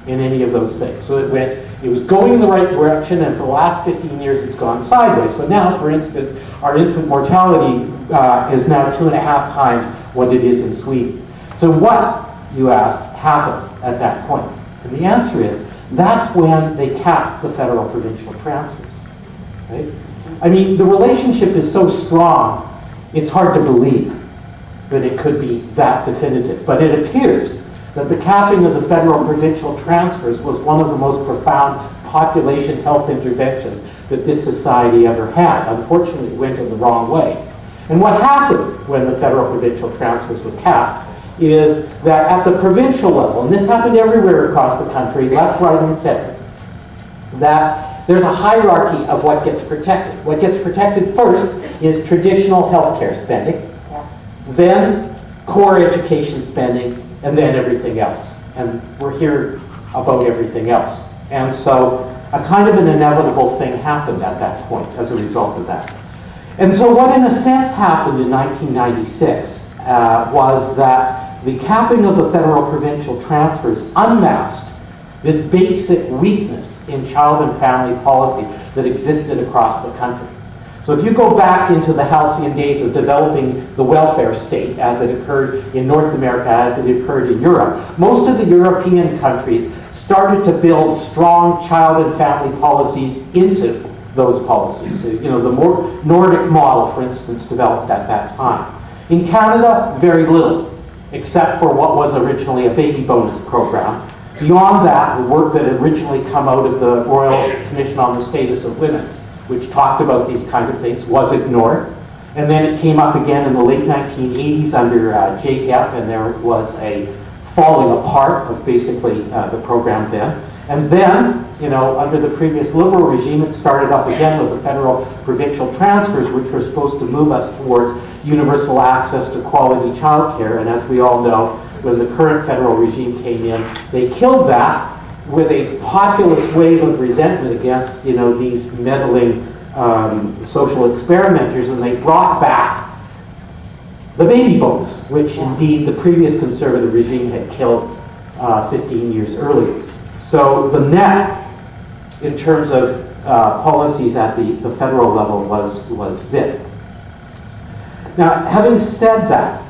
in any of those things. So it was going in the right direction, and for the last 15 years it's gone sideways. So now, for instance, our infant mortality is now 2.5 times what it is in Sweden. So what, you ask, happened at that point? And the answer is, that's when they capped the federal provincial transfers. Right? I mean, the relationship is so strong, it's hard to believe that it could be that definitive. But it appears that the capping of the federal provincial transfers was one of the most profound population health interventions that this society ever had. Unfortunately, it went in the wrong way. And what happened when the federal-provincial transfers were capped is that at the provincial level, and this happened everywhere across the country, left, right, and center, that there's a hierarchy of what gets protected. What gets protected first is traditional healthcare spending, then core education spending, and then everything else. And we're here about everything else. And so a kind of an inevitable thing happened at that point as a result of that. And so what in a sense happened in 1996 was that the capping of the federal-provincial transfers unmasked this basic weakness in child and family policy that existed across the country. So if you go back into the halcyon days of developing the welfare state as it occurred in North America, as it occurred in Europe, most of the European countries started to build strong child and family policies into those policies. You know, the more Nordic model, for instance, developed at that time. In Canada, very little, except for what was originally a baby bonus program. Beyond that, the work that had originally come out of the Royal Commission on the Status of Women, which talked about these kind of things, was ignored. And then it came up again in the late 1980s under JGEF, and there was a falling apart of basically the program then. And then, you know, under the previous Liberal regime, it started up again with the federal-provincial transfers, which were supposed to move us towards universal access to quality childcare. And as we all know, when the current federal regime came in, they killed that with a populist wave of resentment against, you know, these meddling social experimenters, and they brought back the baby bonus, which indeed the previous conservative regime had killed 15 years earlier. So the net, in terms of policies at the federal level, was zip. Now, having said that,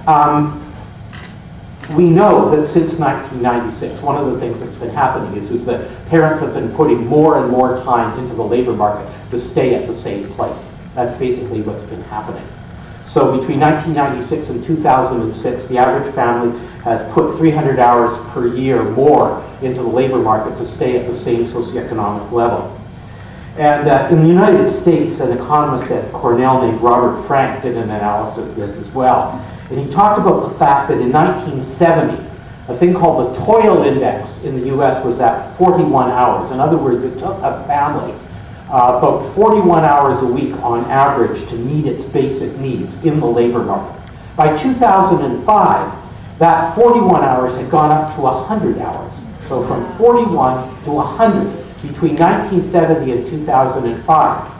we know that since 1996, one of the things that's been happening is that parents have been putting more and more time into the labor market to stay at the same place. That's basically what's been happening. So between 1996 and 2006, the average family has put 300 hours per year more into the labor market to stay at the same socioeconomic level. And in the United States, an economist at Cornell named Robert Frank did an analysis of this as well. And he talked about the fact that in 1970, a thing called the toil index in the US was at 41 hours. In other words, it took a family about 41 hours a week on average to meet its basic needs in the labor market. By 2005, that 41 hours had gone up to 100 hours. So from 41 to 100 between 1970 and 2005.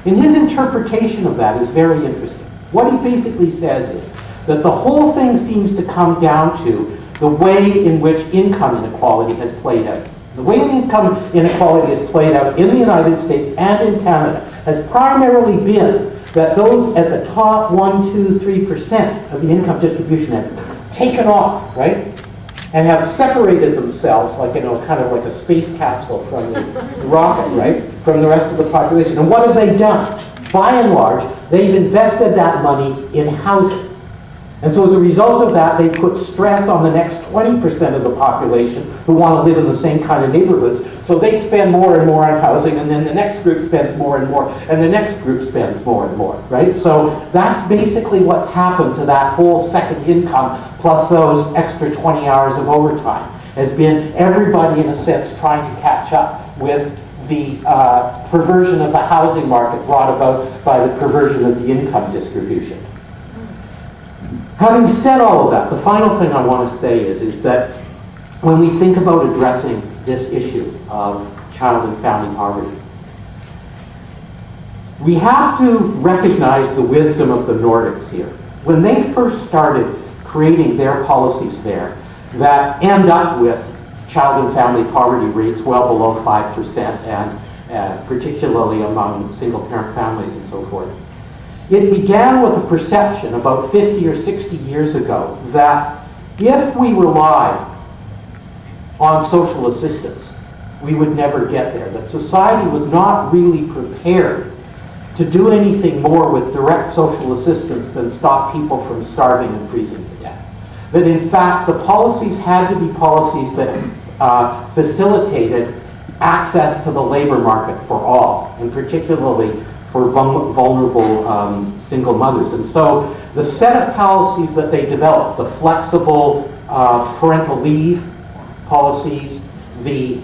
And his interpretation of that is very interesting. What he basically says is that the whole thing seems to come down to the way in which income inequality has played out. The way income inequality has played out in the United States and in Canada has primarily been that those at the top 1, 2, 3% of the income distribution have taken off, right? And have separated themselves, like, you know, kind of like a space capsule from the rocket, right? From the rest of the population. And what have they done? By and large, they've invested that money in housing. And so as a result of that, they put stress on the next 20% of the population who want to live in the same kind of neighborhoods. So they spend more and more on housing, and then the next group spends more and more, and the next group spends more and more, right? So that's basically what's happened to that whole second income, plus those extra 20 hours of overtime, has been everybody, in a sense, trying to catch up with the perversion of the housing market brought about by the perversion of the income distribution. Having said all of that, the final thing I want to say is that when we think about addressing this issue of child and family poverty, we have to recognize the wisdom of the Nordics here. When they first started creating their policies there that end up with child and family poverty rates well below 5%, and particularly among single-parent families and so forth, it began with a perception about 50 or 60 years ago that if we relied on social assistance, we would never get there. That society was not really prepared to do anything more with direct social assistance than stop people from starving and freezing to death. That in fact, the policies had to be policies that facilitated access to the labor market for all, and particularly for vulnerable single mothers. And so the set of policies that they developed, the flexible parental leave policies, the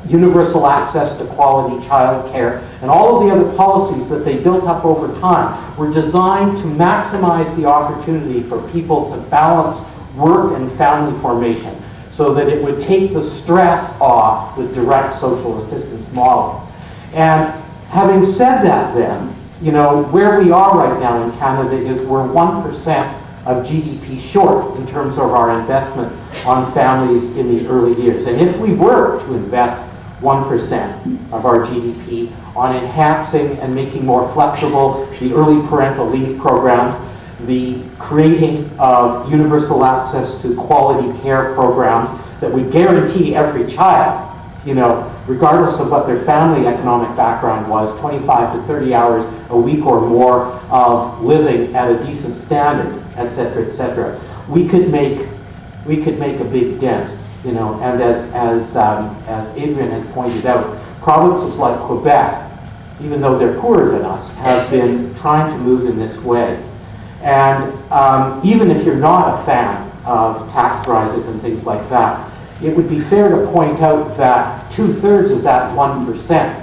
universal access to quality child care, and all of the other policies that they built up over time were designed to maximize the opportunity for people to balance work and family formation so that it would take the stress off the direct social assistance model. And having said that then, you know, where we are right now in Canada is we're 1% of GDP short in terms of our investment on families in the early years. And if we were to invest 1% of our GDP on enhancing and making more flexible the early parental leave programs, the creating of universal access to quality care programs that would guarantee every child, you know, regardless of what their family economic background was, 25 to 30 hours a week or more of living at a decent standard, etc., we could make a big dent, you know. And as Adrian has pointed out, provinces like Quebec, even though they're poorer than us, have been trying to move in this way. And even if you're not a fan of tax rises and things like that, it would be fair to point out that 2/3 of that 1%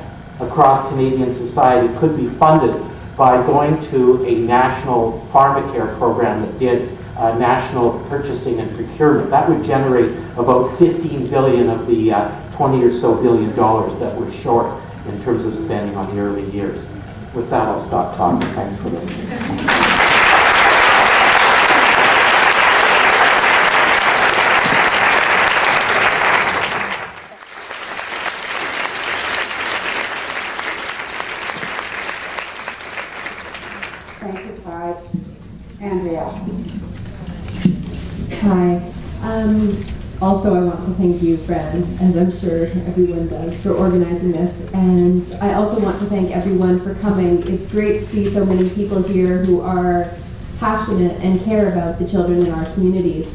across Canadian society could be funded by going to a national pharmacare program that did national purchasing and procurement. That would generate about 15 billion of the 20 or so billion dollars that we're short in terms of spending on the early years. With that, I'll stop talking. Thanks for listening. Hi. Also, I want to thank you, Fran, as I'm sure everyone does, for organizing this. And I also want to thank everyone for coming. It's great to see so many people here who are passionate and care about the children in our communities.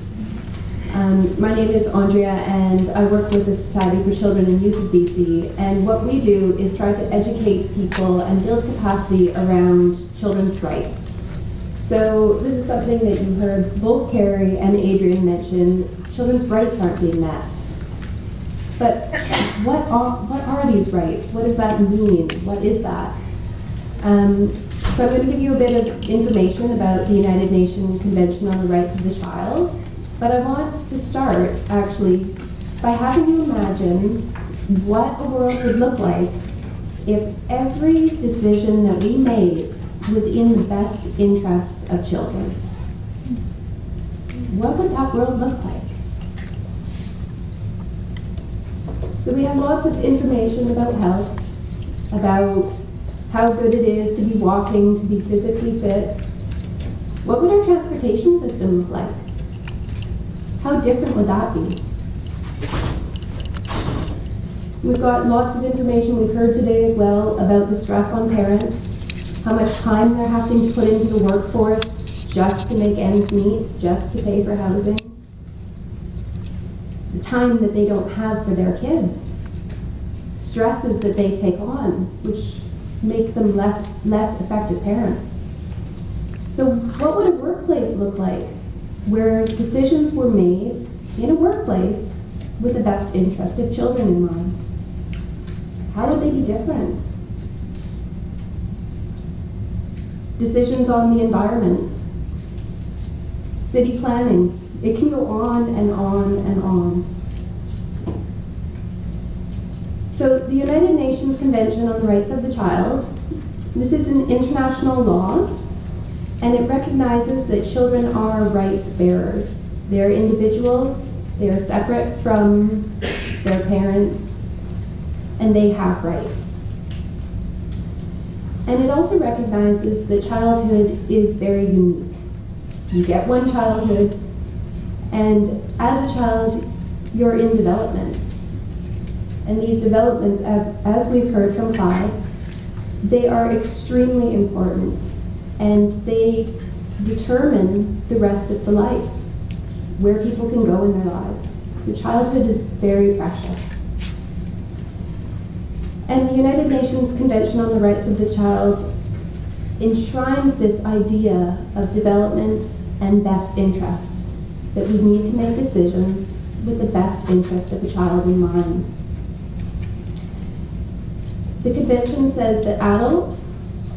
My name is Andrea, and I work with the Society for Children and Youth of BC. And what we do is try to educate people and build capacity around children's rights. So this is something that you heard both Carrie and Adrian mention. Children's rights aren't being met. But what are these rights? What does that mean? What is that? So I'm going to give you a bit of information about the United Nations Convention on the Rights of the Child. But I want to start, actually, by having you imagine what a world would look like if every decision that we made was in the best interest of children. What would that world look like? So we have lots of information about health, about how good it is to be walking, to be physically fit. What would our transportation system look like? How different would that be? We've got lots of information we've heard today as well about the stress on parents, how much time they're having to put into the workforce just to make ends meet, just to pay for housing. The time that they don't have for their kids. Stresses that they take on, which make them less effective parents. So what would a workplace look like where decisions were made in a workplace with the best interest of children in mind? How would they be different? Decisions on the environment, city planning, it can go on and on and on. So the United Nations Convention on the Rights of the Child, this is an international law, and it recognizes that children are rights bearers. They're individuals, they are separate from their parents, and they have rights. And it also recognizes that childhood is very unique. You get one childhood, and as a child, you're in development. And these developments, as we've heard from Clive, they are extremely important, and they determine the rest of the life, where people can go in their lives. So childhood is very precious. And the United Nations Convention on the Rights of the Child enshrines this idea of development and best interest, that we need to make decisions with the best interest of the child in mind. The convention says that adults,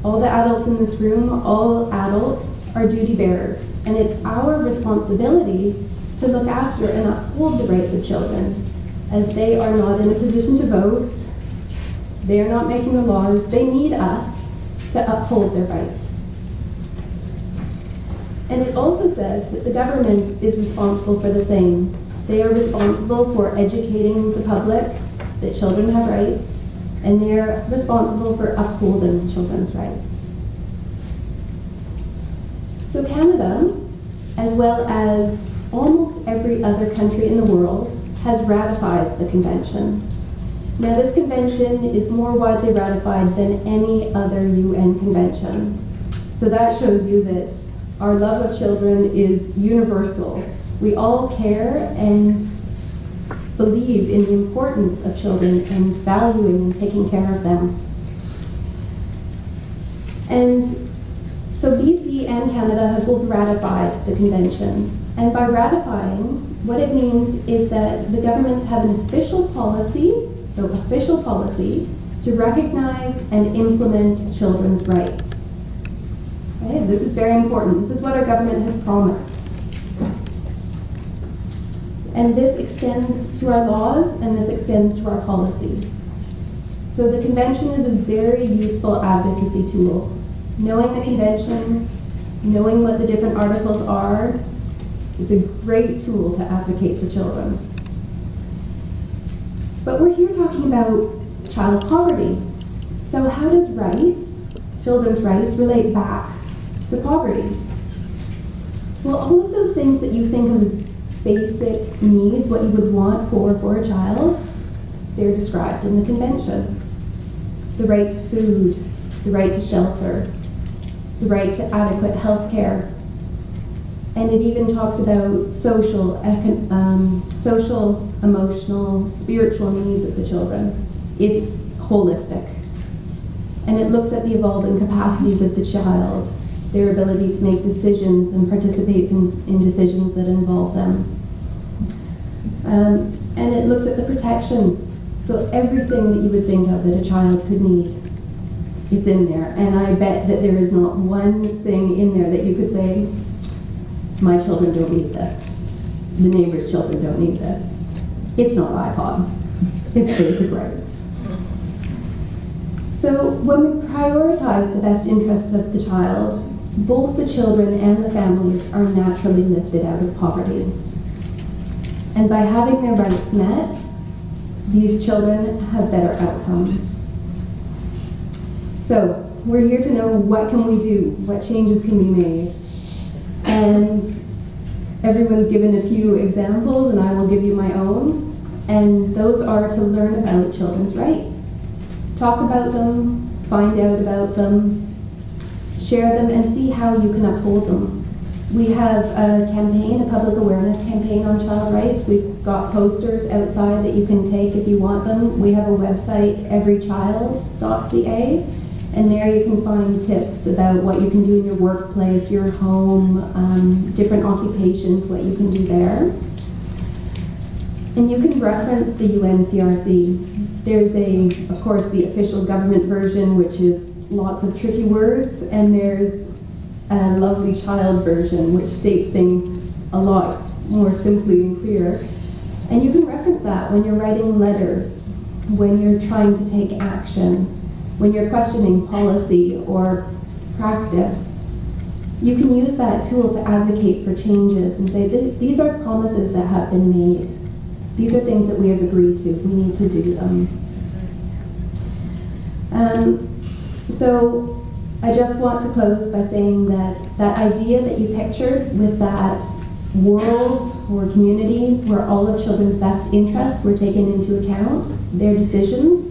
all the adults in this room, all adults are duty bearers, and it's our responsibility to look after and uphold the rights of children, as they are not in a position to vote, they are not making the laws, they need us to uphold their rights. And it also says that the government is responsible for the same. They are responsible for educating the public that children have rights, and they are responsible for upholding children's rights. So Canada, as well as almost every other country in the world, has ratified the convention. Now, this convention is more widely ratified than any other UN convention. So that shows you that our love of children is universal. We all care and believe in the importance of children and valuing and taking care of them. And so BC and Canada have both ratified the convention. And by ratifying, what it means is that the governments have an official policy to recognize and implement children's rights. Okay, this is very important. This is what our government has promised. And this extends to our laws, and this extends to our policies. So the convention is a very useful advocacy tool. Knowing the convention, knowing what the different articles are, it's a great tool to advocate for children. But we're here talking about child poverty. So how does rights, children's rights, relate back to poverty? Well, all of those things that you think of as basic needs, what you would want for a child, they're described in the convention. The right to food, the right to shelter, the right to adequate health care. And it even talks about social, emotional, spiritual needs of the children. It's holistic. And it looks at the evolving capacities of the child, their ability to make decisions and participate in decisions that involve them. And it looks at the protection. So everything that you would think of that a child could need, it's in there. And I bet that there is not one thing in there that you could say, my children don't need this. The neighbor's children don't need this. It's not iPods. It's basic rights. So when we prioritize the best interests of the child, both the children and the families are naturally lifted out of poverty. And by having their rights met, these children have better outcomes. So we're here to know, what can we do? What changes can be made? And everyone's given a few examples, and I will give you my own. And those are to learn about children's rights. Talk about them, find out about them, share them, and see how you can uphold them. We have a campaign, a public awareness campaign on child rights. We've got posters outside that you can take if you want them. We have a website, everychild.ca, and there you can find tips about what you can do in your workplace, your home, different occupations, what you can do there. And you can reference the UNCRC. There's of course, the official government version, which is lots of tricky words, and there's a lovely child version, which states things a lot more simply and clear. And you can reference that when you're writing letters, when you're trying to take action, when you're questioning policy or practice. You can use that tool to advocate for changes and say, these are promises that have been made. These are things that we have agreed to. We need to do them. So I just want to close by saying that that idea that you pictured with that world or community where all of children's best interests were taken into account, their decisions,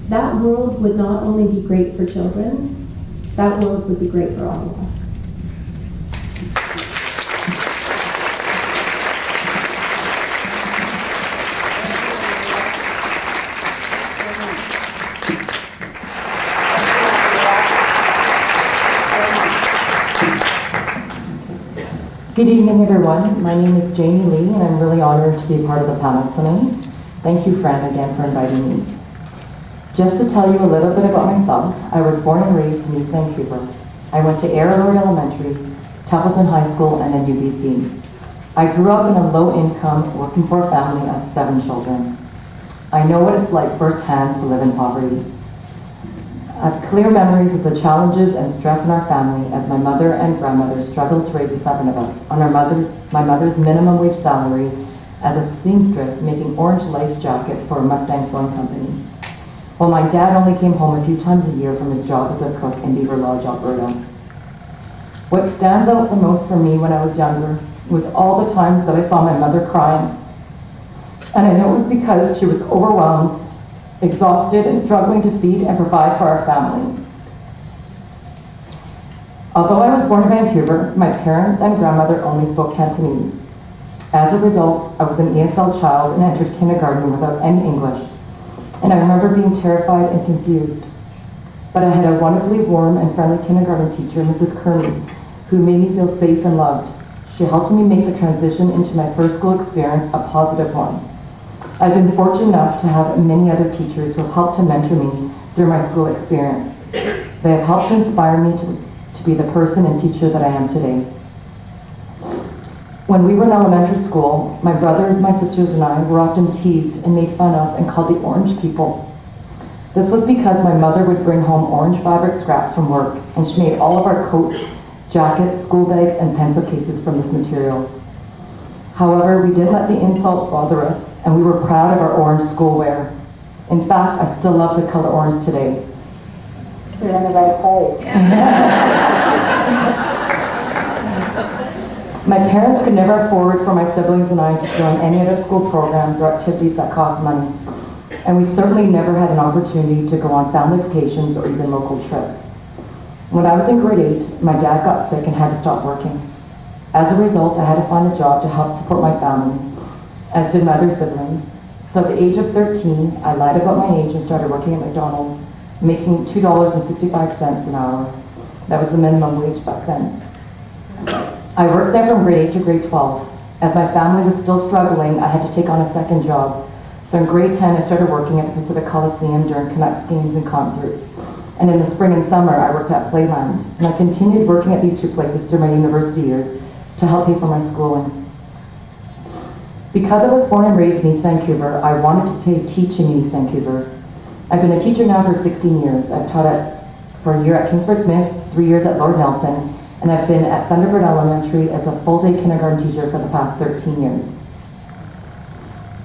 that world would not only be great for children, that world would be great for all of us. Good evening, everyone. My name is Jamie Lee, and I'm really honored to be a part of the panel tonight. Thank you, Fran, again for inviting me. Just to tell you a little bit about myself, I was born and raised in East Vancouver. I went to Admiral Elementary, Templeton High School, and then UBC. I grew up in a low-income, working-poor family of 7 children. I know what it's like firsthand to live in poverty. I have clear memories of the challenges and stress in our family as my mother and grandmother struggled to raise the 7 of us on my mother's minimum wage salary as a seamstress making orange life jackets for a Mustang sewing company, while my dad only came home a few times a year from his job as a cook in Beaver Lodge, Alberta. What stands out the most for me when I was younger was all the times that I saw my mother crying. And I know it was because she was overwhelmed, exhausted, and struggling to feed and provide for our family. Although I was born in Vancouver, my parents and grandmother only spoke Cantonese. As a result, I was an ESL child and entered kindergarten without any English. And I remember being terrified and confused. But I had a wonderfully warm and friendly kindergarten teacher, Mrs. Kearney, who made me feel safe and loved. She helped me make the transition into my first school experience a positive one. I've been fortunate enough to have many other teachers who have helped to mentor me through my school experience. They have helped to inspire me to be the person and teacher that I am today. When we were in elementary school, my brothers, my sisters, and I were often teased and made fun of and called the orange people. This was because my mother would bring home orange fabric scraps from work, and she made all of our coats, jackets, school bags, and pencil cases from this material. However, we didn't let the insults bother us, and we were proud of our orange schoolwear. In fact, I still love the color orange today. You're in the right place. My parents could never afford for my siblings and I to join any other school programs or activities that cost money, and we certainly never had an opportunity to go on family vacations or even local trips. When I was in grade 8, my dad got sick and had to stop working. As a result, I had to find a job to help support my family, as did my other siblings. So at the age of 13, I lied about my age and started working at McDonald's, making $2.65 an hour. That was the minimum wage back then. I worked there from grade 8 to grade 12. As my family was still struggling, I had to take on a second job. So in grade 10, I started working at the Pacific Coliseum during Canucks games and concerts. And in the spring and summer, I worked at Playland. And I continued working at these 2 places through my university years to help pay for my schooling. Because I was born and raised in East Vancouver, I wanted to stay teaching in East Vancouver. I've been a teacher now for 16 years. I've taught for a year at Kingsford Smith, 3 years at Lord Nelson, and I've been at Thunderbird Elementary as a full-day kindergarten teacher for the past 13 years.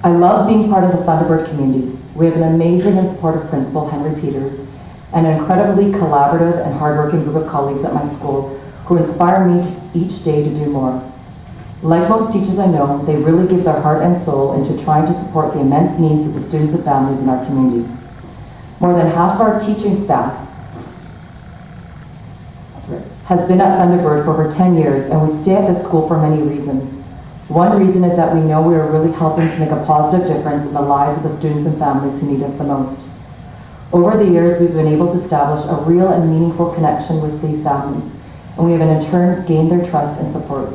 I love being part of the Thunderbird community. We have an amazing and supportive principal, Henry Peters, and an incredibly collaborative and hardworking group of colleagues at my school who inspire me each day to do more. Like most teachers I know, they really give their heart and soul into trying to support the immense needs of the students and families in our community. More than half of our teaching staff has been at Thunderbird for over 10 years, and we stay at this school for many reasons. One reason is that we know we are really helping to make a positive difference in the lives of the students and families who need us the most. Over the years, we've been able to establish a real and meaningful connection with these families, and we have in turn gained their trust and support.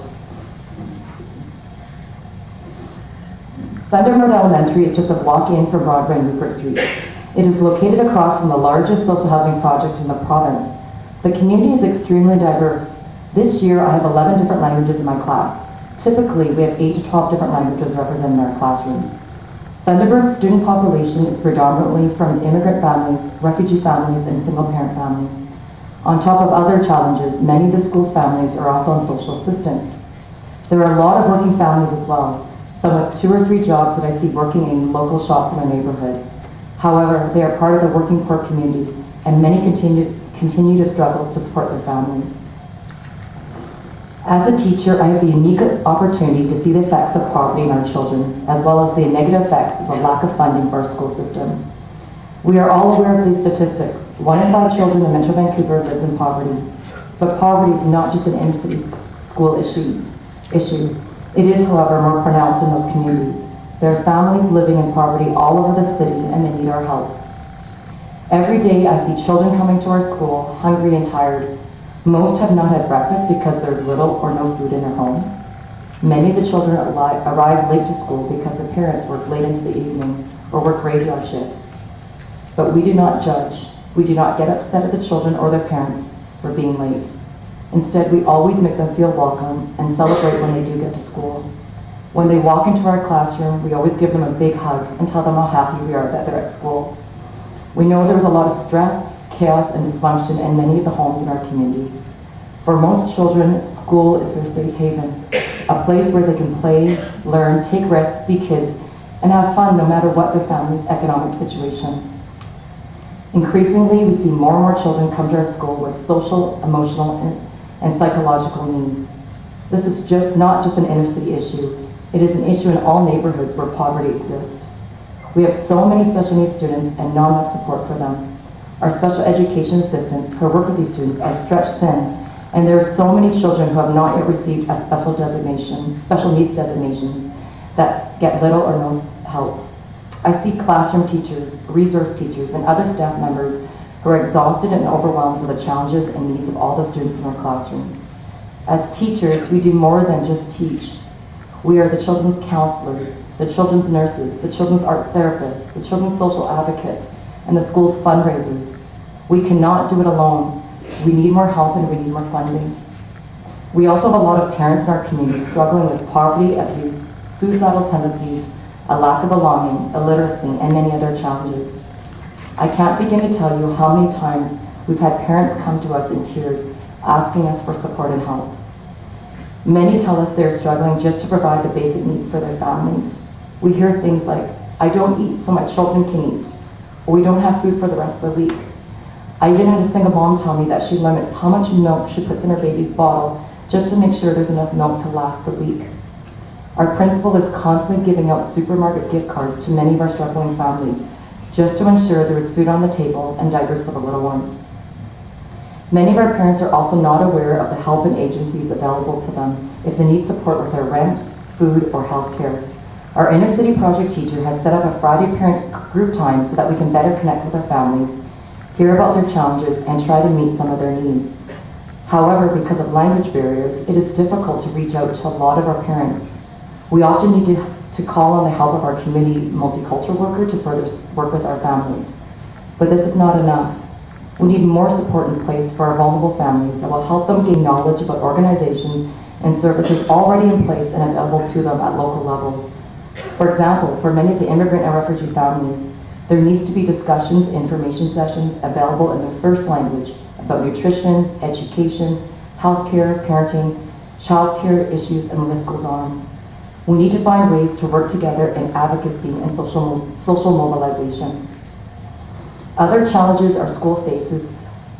Thunderbird Elementary is just a block in from Broadway and Rupert Street. It is located across from the largest social housing project in the province. The community is extremely diverse. This year, I have 11 different languages in my class. Typically, we have 8 to 12 different languages represented in our classrooms. Thunderbird's student population is predominantly from immigrant families, refugee families, and single-parent families. On top of other challenges, many of the school's families are also on social assistance. There are a lot of working families as well, some with 2 or 3 jobs that I see working in local shops in our neighborhood. However, they are part of the working poor community, and many continue to struggle to support their families. As a teacher, I have the unique opportunity to see the effects of poverty in our children, as well as the negative effects of the lack of funding for our school system. We are all aware of these statistics. 1 in 5 children in Metro Vancouver lives in poverty. But poverty is not just an inner-city school issue. It is, however, more pronounced in those communities. There are families living in poverty all over the city, and they need our help. Every day I see children coming to our school hungry and tired. Most have not had breakfast because there's little or no food in their home. Many of the children arrive late to school because the parents work late into the evening or work graveyard shifts. But we do not judge. We do not get upset at the children or their parents for being late. Instead, we always make them feel welcome and celebrate when they do get to school. When they walk into our classroom, we always give them a big hug and tell them how happy we are that they're at school. We know there is a lot of stress, chaos, and dysfunction in many of the homes in our community. For most children, school is their safe haven, a place where they can play, learn, take risks, be kids, and have fun no matter what their family's economic situation. Increasingly, we see more and more children come to our school with social, emotional, and psychological needs. This is not just an inner city issue. It is an issue in all neighborhoods where poverty exists. We have so many special needs students and not enough support for them. Our special education assistants who work with these students are stretched thin, and there are so many children who have not yet received a special needs designations that get little or no help. I see classroom teachers, resource teachers, and other staff members who are exhausted and overwhelmed with the challenges and needs of all the students in our classroom. As teachers, we do more than just teach. We are the children's counselors, the children's nurses, the children's art therapists, the children's social advocates, and the school's fundraisers. We cannot do it alone. We need more help and we need more funding. We also have a lot of parents in our community struggling with poverty, abuse, suicidal tendencies, a lack of belonging, illiteracy, and many other challenges. I can't begin to tell you how many times we've had parents come to us in tears asking us for support and help. Many tell us they're struggling just to provide the basic needs for their families. We hear things like, I don't eat so my children can eat, or we don't have food for the rest of the week. I even had a single mom tell me that she limits how much milk she puts in her baby's bottle just to make sure there's enough milk to last the week. Our principal is constantly giving out supermarket gift cards to many of our struggling families just to ensure there is food on the table and diapers for the little ones. Many of our parents are also not aware of the help and agencies available to them if they need support with their rent, food, or health care. Our inner city project teacher has set up a Friday parent group time so that we can better connect with our families, hear about their challenges, and try to meet some of their needs. However, because of language barriers, it is difficult to reach out to a lot of our parents. We often need to call on the help of our community multicultural worker to further work with our families. But this is not enough. We need more support in place for our vulnerable families that will help them gain knowledge about organizations and services already in place and available to them at local levels. For example, for many of the immigrant and refugee families, there needs to be discussions, information sessions available in their first language about nutrition, education, healthcare, parenting, childcare issues, and the list goes on. We need to find ways to work together in advocacy and social mobilization. Other challenges our school faces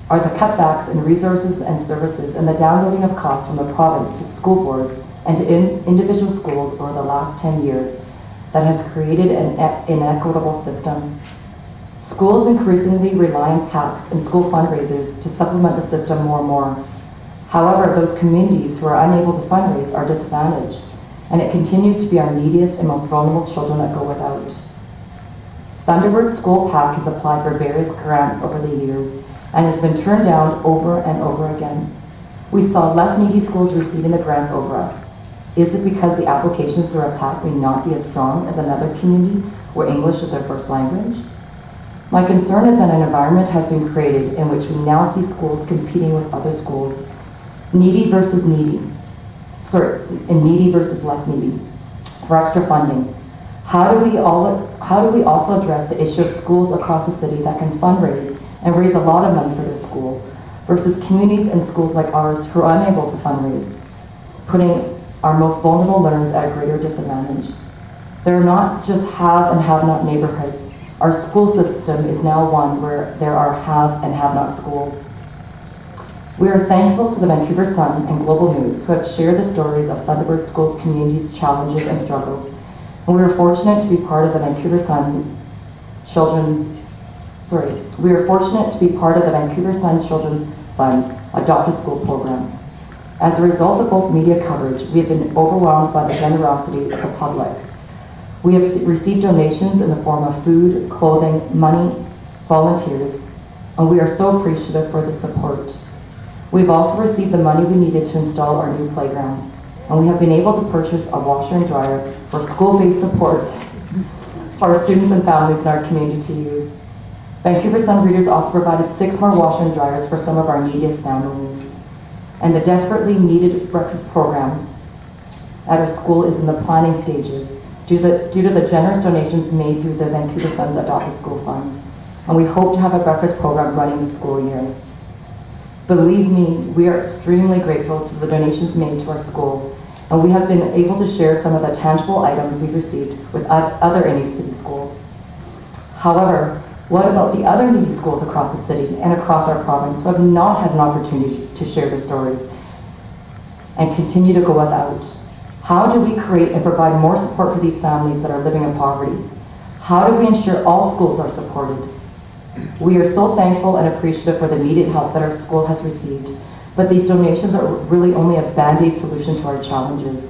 are the cutbacks in resources and services and the downloading of costs from the province to school boards and to individual schools over the last 10 years that has created an inequitable system. Schools increasingly rely on PACs and school fundraisers to supplement the system more and more. However, those communities who are unable to fundraise are disadvantaged, and it continues to be our neediest and most vulnerable children that go without. Thunderbird School PAC has applied for various grants over the years and has been turned down over and over again. We saw less needy schools receiving the grants over us. Is it because the applications through a PAC may not be as strong as another community where English is their first language? My concern is that an environment has been created in which we now see schools competing with other schools, needy versus less needy, for extra funding. How do we also address the issue of schools across the city that can fundraise and raise a lot of money for their school versus communities and schools like ours who are unable to fundraise, putting our most vulnerable learners at a greater disadvantage? There are not just have and have-not neighborhoods. Our school system is now one where there are have and have-not schools. We are thankful to the Vancouver Sun and Global News who have shared the stories of Thunderbird School's community's challenges and struggles. And we are fortunate to be part of the Vancouver Sun Children's Fund, Adopt a School program. As a result of both media coverage, we have been overwhelmed by the generosity of the public. We have received donations in the form of food, clothing, money, volunteers, and we are so appreciative for the support. We've also received the money we needed to install our new playground. and we have been able to purchase a washer and dryer for school-based support for our students and families in our community to use. Vancouver Sun Readers also provided 6 more washer and dryers for some of our neediest families. And the desperately needed breakfast program at our school is in the planning stages due to the generous donations made through the Vancouver Sun's Adopt a School Fund. And we hope to have a breakfast program running this school year. Believe me, we are extremely grateful to the donations made to our school, and we have been able to share some of the tangible items we've received with other inner city schools. However, what about the other needy schools across the city and across our province who have not had an opportunity to share their stories and continue to go without? How do we create and provide more support for these families that are living in poverty? How do we ensure all schools are supported? We are so thankful and appreciative for the immediate help that our school has received, but these donations are really only a band-aid solution to our challenges.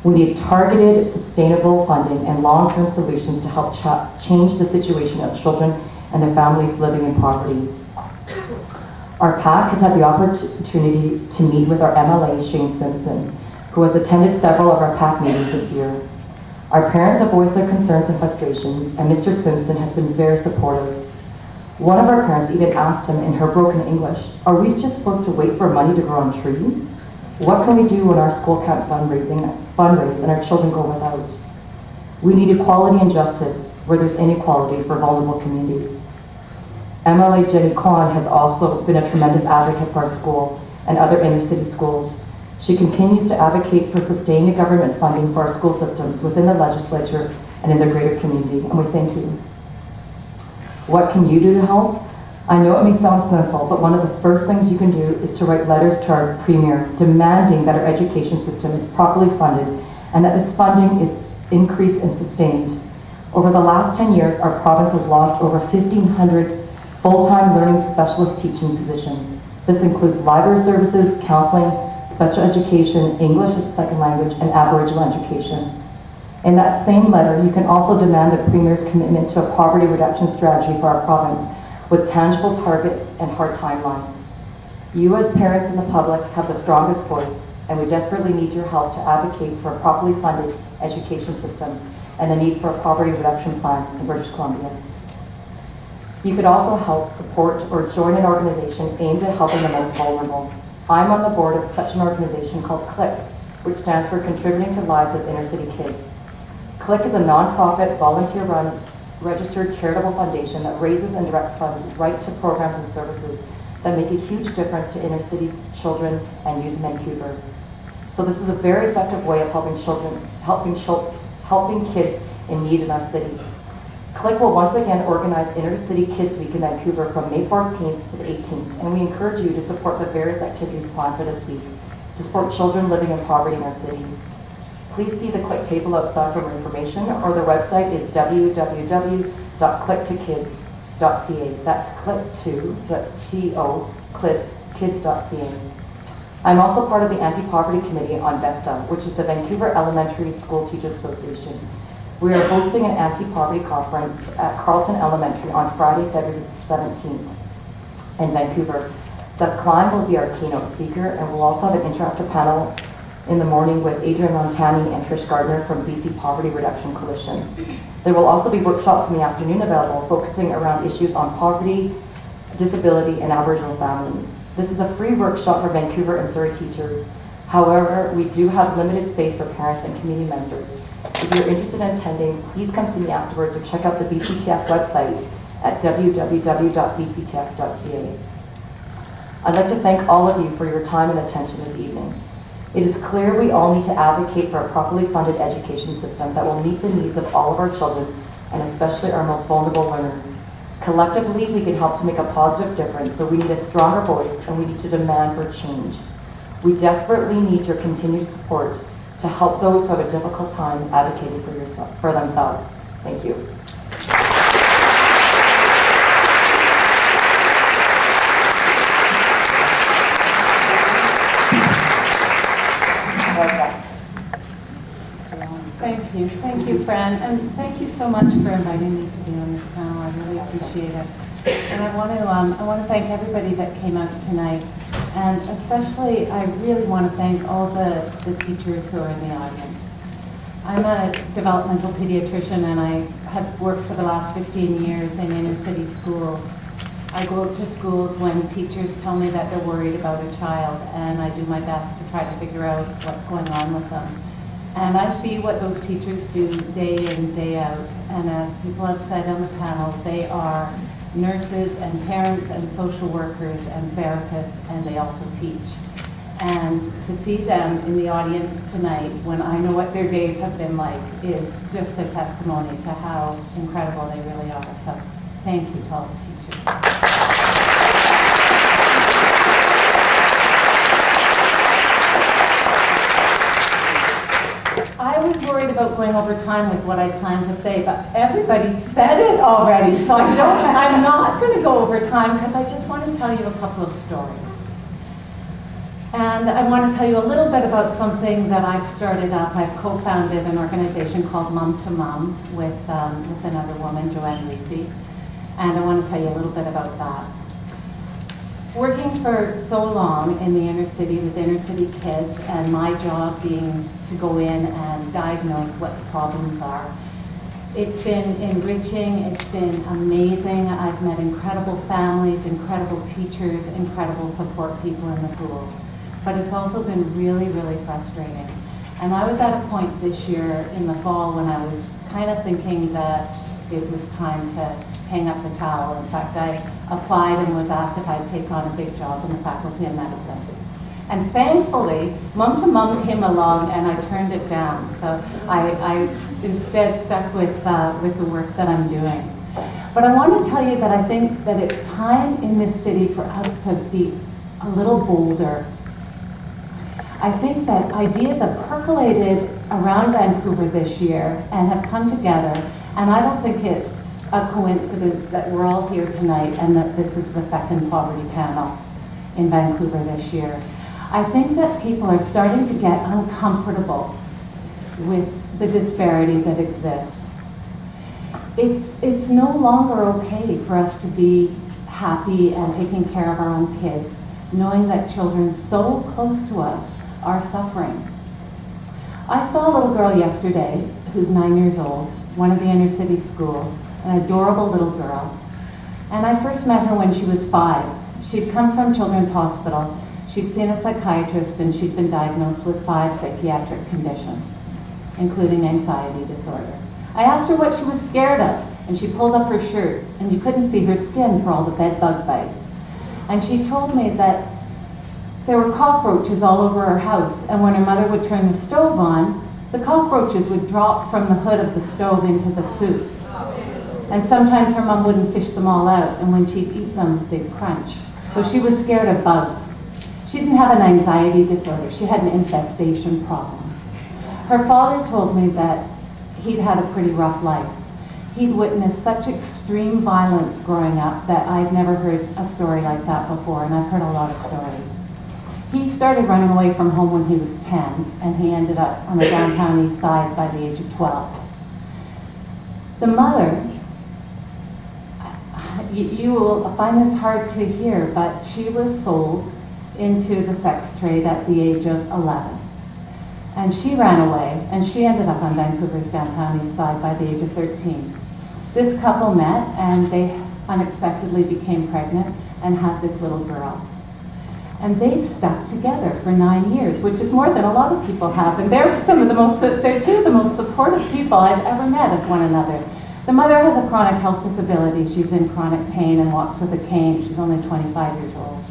We need targeted, sustainable funding and long-term solutions to help change the situation of children and their families living in poverty. Our PAC has had the opportunity to meet with our MLA, Shane Simpson, who has attended several of our PAC meetings this year. Our parents have voiced their concerns and frustrations, and Mr. Simpson has been very supportive. One of our parents even asked him in her broken English, "Are we just supposed to wait for money to grow on trees? What can we do when our school can't fundraise and our children go without?" We need equality and justice where there's inequality for vulnerable communities. MLA Jenny Kwan has also been a tremendous advocate for our school and other inner city schools. She continues to advocate for sustained government funding for our school systems within the legislature and in the greater community, and we thank you. What can you do to help? I know it may sound simple, but one of the first things you can do is to write letters to our Premier demanding that our education system is properly funded and that this funding is increased and sustained. Over the last 10 years, our province has lost over 1,500 full-time learning specialist teaching positions. This includes library services, counseling, special education, English as a second language, and Aboriginal education. In that same letter, you can also demand the Premier's commitment to a poverty reduction strategy for our province with tangible targets and hard timelines. You as parents and the public have the strongest voice, and we desperately need your help to advocate for a properly funded education system and the need for a poverty reduction plan in British Columbia. You could also help support or join an organization aimed at helping the most vulnerable. I'm on the board of such an organization called CLIC, which stands for Contributing to Lives of Inner City Kids. CLIC is a non-profit, volunteer-run, registered charitable foundation that raises and directs funds right to programs and services that make a huge difference to inner city children and youth in Vancouver. So this is a very effective way of helping kids in need in our city. CLIC will once again organize Inner City Kids Week in Vancouver from May 14th to the 18th, and we encourage you to support the various activities planned for this week to support children living in poverty in our city. Please see the CLIC table outside for more information, or their website is www.clictokids.ca. That's CLIC2, so that's T-O, kids.ca. I'm also part of the Anti-Poverty Committee on VESTA, which is the Vancouver Elementary School Teachers Association. We are hosting an anti-poverty conference at Carleton Elementary on Friday, February 17th in Vancouver. Seth Klein will be our keynote speaker, and we'll also have an interactive panel in the morning with Adrian Montani and Trish Gardner from BC Poverty Reduction Coalition. There will also be workshops in the afternoon available focusing around issues on poverty, disability, and Aboriginal families. This is a free workshop for Vancouver and Surrey teachers. However, we do have limited space for parents and community members. If you're interested in attending, please come see me afterwards or check out the BCTF website at www.bctf.ca. I'd like to thank all of you for your time and attention this evening. It is clear we all need to advocate for a properly funded education system that will meet the needs of all of our children, and especially our most vulnerable learners. Collectively, we can help to make a positive difference, but we need a stronger voice and we need to demand for change. We desperately need your continued support to help those who have a difficult time advocating for themselves. Thank you. Thank you, Fran, and thank you so much for inviting me to be on this panel. I really appreciate it. And I want to thank everybody that came out tonight. And especially, I really want to thank all the teachers who are in the audience. I'm a developmental pediatrician, and I have worked for the last 15 years in inner city schools. I go out to schools when teachers tell me that they're worried about a child, and I do my best to try to figure out what's going on with them. And I see what those teachers do day in, day out. And as people have said on the panel, they are nurses and parents and social workers and therapists, and they also teach. And to see them in the audience tonight, when I know what their days have been like, is just a testimony to how incredible they really are. So thank you to all the teachers. I was worried about going over time with what I planned to say, but everybody said it already, so I'm not going to go over time because I just want to tell you a couple of stories. And I want to tell you a little bit about something that I've started up. I've co-founded an organization called Mum to Mum with another woman, Joanne Lucy, and I want to tell you a little bit about that. Working for so long in the inner city with inner city kids, and my job being to go in and diagnose what the problems are, it's been enriching, it's been amazing. I've met incredible families, incredible teachers, incredible support people in the schools. But it's also been really, really frustrating. And I was at a point this year in the fall when I was kind of thinking that it was time to hang up the towel. In fact, I applied and was asked if I'd take on a big job in the Faculty of Medicine. And thankfully, Mum to Mum came along and I turned it down. So I instead stuck with the work that I'm doing. But I want to tell you that I think that it's time in this city for us to be a little bolder. I think that ideas have percolated around Vancouver this year and have come together, and I don't think it's a coincidence that we're all here tonight and that this is the second poverty panel in Vancouver this year. I think that people are starting to get uncomfortable with the disparity that exists. It's no longer okay for us to be happy and taking care of our own kids, knowing that children so close to us are suffering. I saw a little girl yesterday who's 9 years old, one of the inner city schools, an adorable little girl. And I first met her when she was 5. She'd come from Children's Hospital. She'd seen a psychiatrist and she'd been diagnosed with 5 psychiatric conditions, including anxiety disorder. I asked her what she was scared of, and she pulled up her shirt, and you couldn't see her skin for all the bed bug bites. And she told me that there were cockroaches all over her house, and when her mother would turn the stove on, the cockroaches would drop from the hood of the stove into the soup. And sometimes her mom wouldn't fish them all out, and when she'd eat them, they'd crunch. So she was scared of bugs. She didn't have an anxiety disorder. She had an infestation problem. Her father told me that he'd had a pretty rough life. He'd witnessed such extreme violence growing up that I've never heard a story like that before, and I've heard a lot of stories. He started running away from home when he was 10, and he ended up on the downtown east side by the age of 12. The mother, you will find this hard to hear, but she was sold into the sex trade at the age of 11. And she ran away, and she ended up on Vancouver's downtown east side by the age of 13. This couple met, and they unexpectedly became pregnant and had this little girl. And they've stuck together for 9 years, which is more than a lot of people have. And they're two of the most supportive people I've ever met of one another. The mother has a chronic health disability. She's in chronic pain and walks with a cane. She's only 25 years old.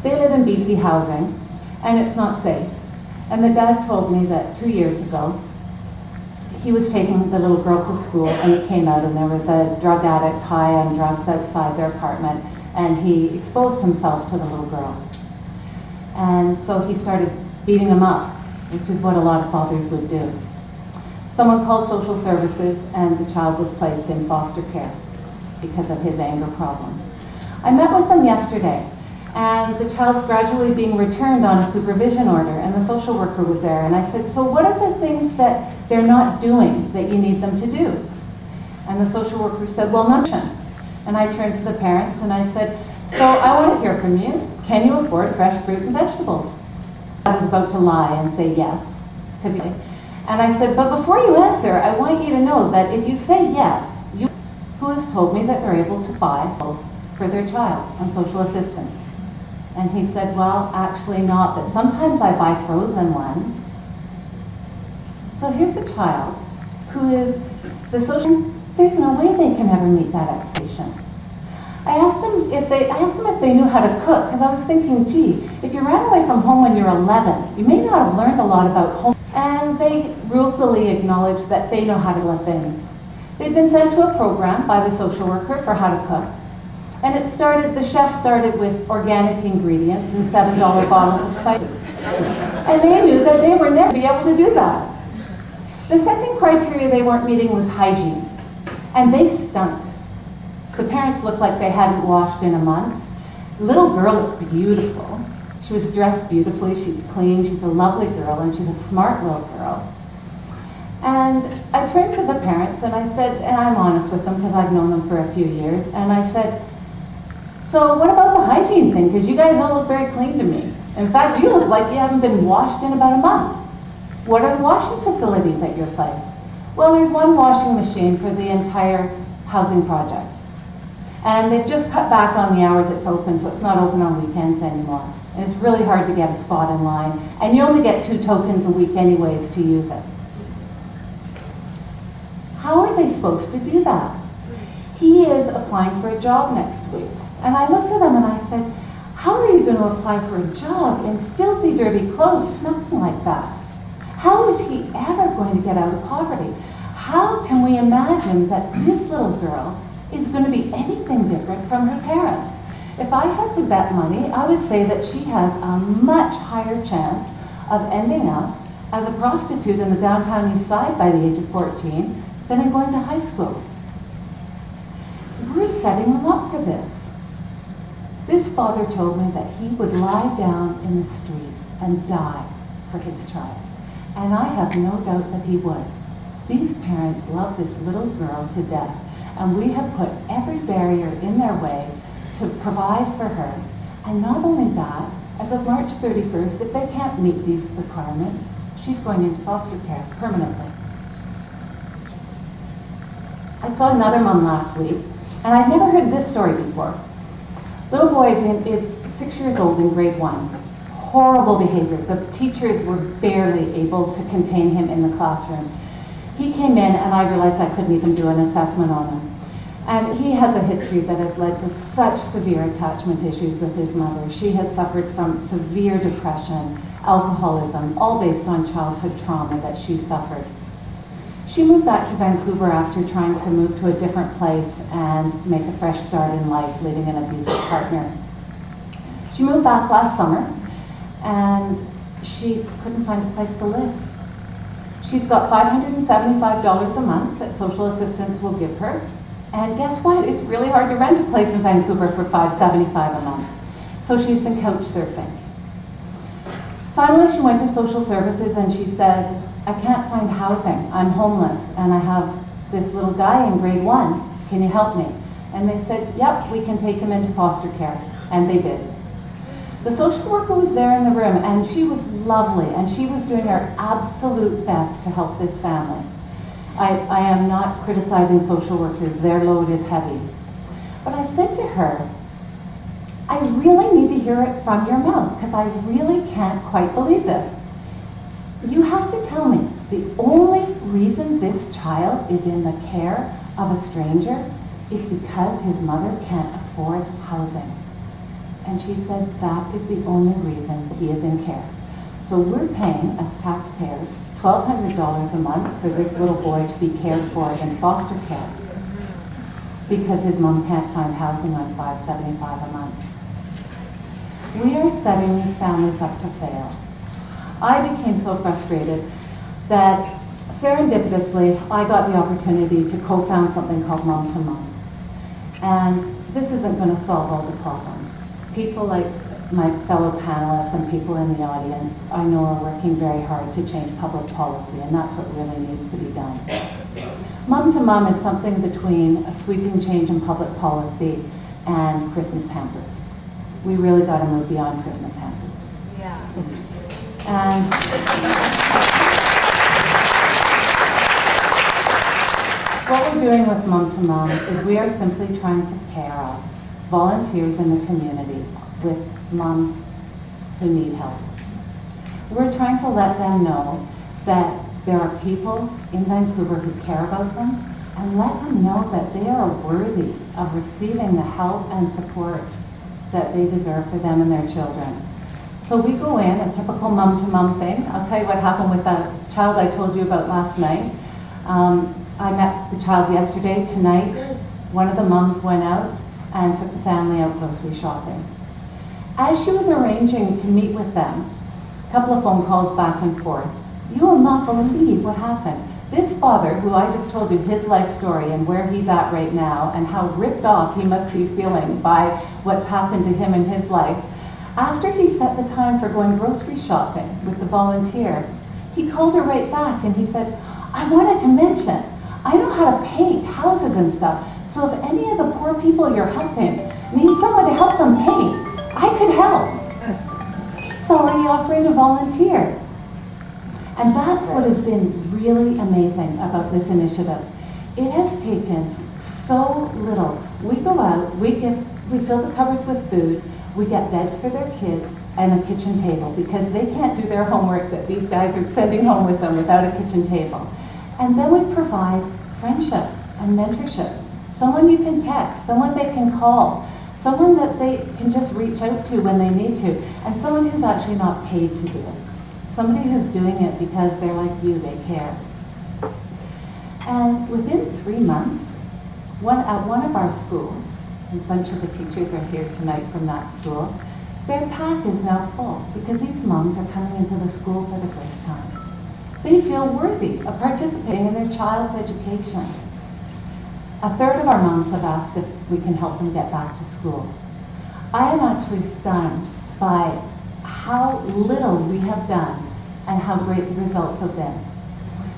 They live in BC housing, and it's not safe. And the dad told me that 2 years ago, he was taking the little girl to school, and he came out, and there was a drug addict high on drugs outside their apartment, and he exposed himself to the little girl. And so he started beating him up, which is what a lot of fathers would do. Someone called social services, and the child was placed in foster care because of his anger problems. I met with them yesterday, and the child's gradually being returned on a supervision order, and the social worker was there, and I said, so what are the things that they're not doing that you need them to do? And the social worker said, well, none. And I turned to the parents and I said, so I want to hear from you. can you afford fresh fruit and vegetables? I was about to lie and say yes. And I said, but before you answer, I want you to know that if you say yes, who has told me that they're able to buy for their child on social assistance? And he said, well, actually not, but sometimes I buy frozen ones. So here's a child who is the social, there's no way they can ever meet that expectation. I asked them if they knew how to cook, because I was thinking, gee, if you ran away from home when you're 11, you may not have learned a lot about home. And they ruefully acknowledged that they know how to do things. They'd been sent to a program by the social worker for how to cook. And the chef started with organic ingredients and $7 bottles of spices. And they knew that they were never be able to do that. The second criteria they weren't meeting was hygiene. And they stunk. The parents looked like they hadn't washed in a month. The little girl looked beautiful. She was dressed beautifully, she's clean, she's a lovely girl, and she's a smart little girl. And I turned to the parents and I said, and I'm honest with them because I've known them for a few years, and I said, so what about the hygiene thing? Because you guys don't look very clean to me. In fact, you look like you haven't been washed in about a month. What are the washing facilities at your place? Well, there's one washing machine for the entire housing project. And they've just cut back on the hours it's open, so it's not open on weekends anymore. And it's really hard to get a spot in line. And you only get 2 tokens a week anyways to use it. How are they supposed to do that? He is applying for a job next week. And I looked at him and I said, how are you going to apply for a job in filthy, dirty clothes, smelling like that? How is he ever going to get out of poverty? How can we imagine that this little girl is going to be anything different from her parents? If I had to bet money, I would say that she has a much higher chance of ending up as a prostitute in the downtown east side by the age of 14 than in going to high school. We're setting them up for this. This father told me that he would lie down in the street and die for his child. And I have no doubt that he would. These parents love this little girl to death, and we have put every barrier in their way to provide for her. And not only that, as of March 31st, if they can't meet these requirements, she's going into foster care permanently. I saw another mom last week, and I'd never heard this story before. Little boy is 6 years old in grade 1. Horrible behavior. The teachers were barely able to contain him in the classroom. He came in and I realized I couldn't even do an assessment on him. And he has a history that has led to such severe attachment issues with his mother. She has suffered from severe depression, alcoholism, all based on childhood trauma that she suffered. She moved back to Vancouver after trying to move to a different place and make a fresh start in life, leaving an abusive partner. She moved back last summer and she couldn't find a place to live. She's got $575 a month that social assistance will give her. And guess what? It's really hard to rent a place in Vancouver for $575 a month. So she's been couch surfing. Finally, she went to social services and she said, I can't find housing. I'm homeless and I have this little guy in grade 1. Can you help me? And they said, yep, we can take him into foster care. And they did. The social worker was there in the room and she was lovely and she was doing her absolute best to help this family. I am not criticizing social workers. Their load is heavy. But I said to her, I really need to hear it from your mouth because I really can't quite believe this. You have to tell me the only reason this child is in the care of a stranger is because his mother can't afford housing. And she said that is the only reason he is in care. So we're paying, as taxpayers, $1,200 a month for this little boy to be cared for in foster care because his mom can't find housing on $575 a month. We are setting these families up to fail. I became so frustrated that serendipitously I got the opportunity to co-found something called Mom to Mom. And this isn't going to solve all the problems. People like my fellow panelists and people in the audience I know are working very hard to change public policy, and that's what really needs to be done. Mom to Mom is something between a sweeping change in public policy and Christmas hampers. we really got to move beyond Christmas hampers. Yeah. And what we're doing with Mom to Mom is we are simply trying to pair up volunteers in the community with moms who need help. We're trying to let them know that there are people in Vancouver who care about them, and let them know that they are worthy of receiving the help and support that they deserve for them and their children. So we go in, a typical mom-to-mom thing. I'll tell you what happened with that child I told you about last night. I met the child yesterday. Tonight, one of the moms went out and took the family out grocery shopping. As she was arranging to meet with them, a couple of phone calls back and forth. You will not believe what happened. This father, who I just told you his life story and where he's at right now and how ripped off he must be feeling by what's happened to him in his life, after he set the time for going grocery shopping with the volunteer, he called her right back and he said, I wanted to mention, I know how to paint houses and stuff, so if any of the poor people you're helping need someone to help them paint, I could help. So are you offering to volunteer? And that's what has been really amazing about this initiative. It has taken so little. We go out, we fill the cupboards with food, we get beds for their kids and a kitchen table because they can't do their homework that these guys are sending home with them without a kitchen table. And then we provide friendship and mentorship. Someone you can text, someone they can call, someone that they can just reach out to when they need to, and someone who's actually not paid to do it. Somebody who's doing it because they're like you, they care. And within 3 months, at one of our schools, a bunch of the teachers are here tonight from that school, their pack is now full because these moms are coming into the school for the first time. They feel worthy of participating in their child's education. A third of our moms have asked if we can help them get back to school. I am actually stunned by how little we have done and how great the results have been.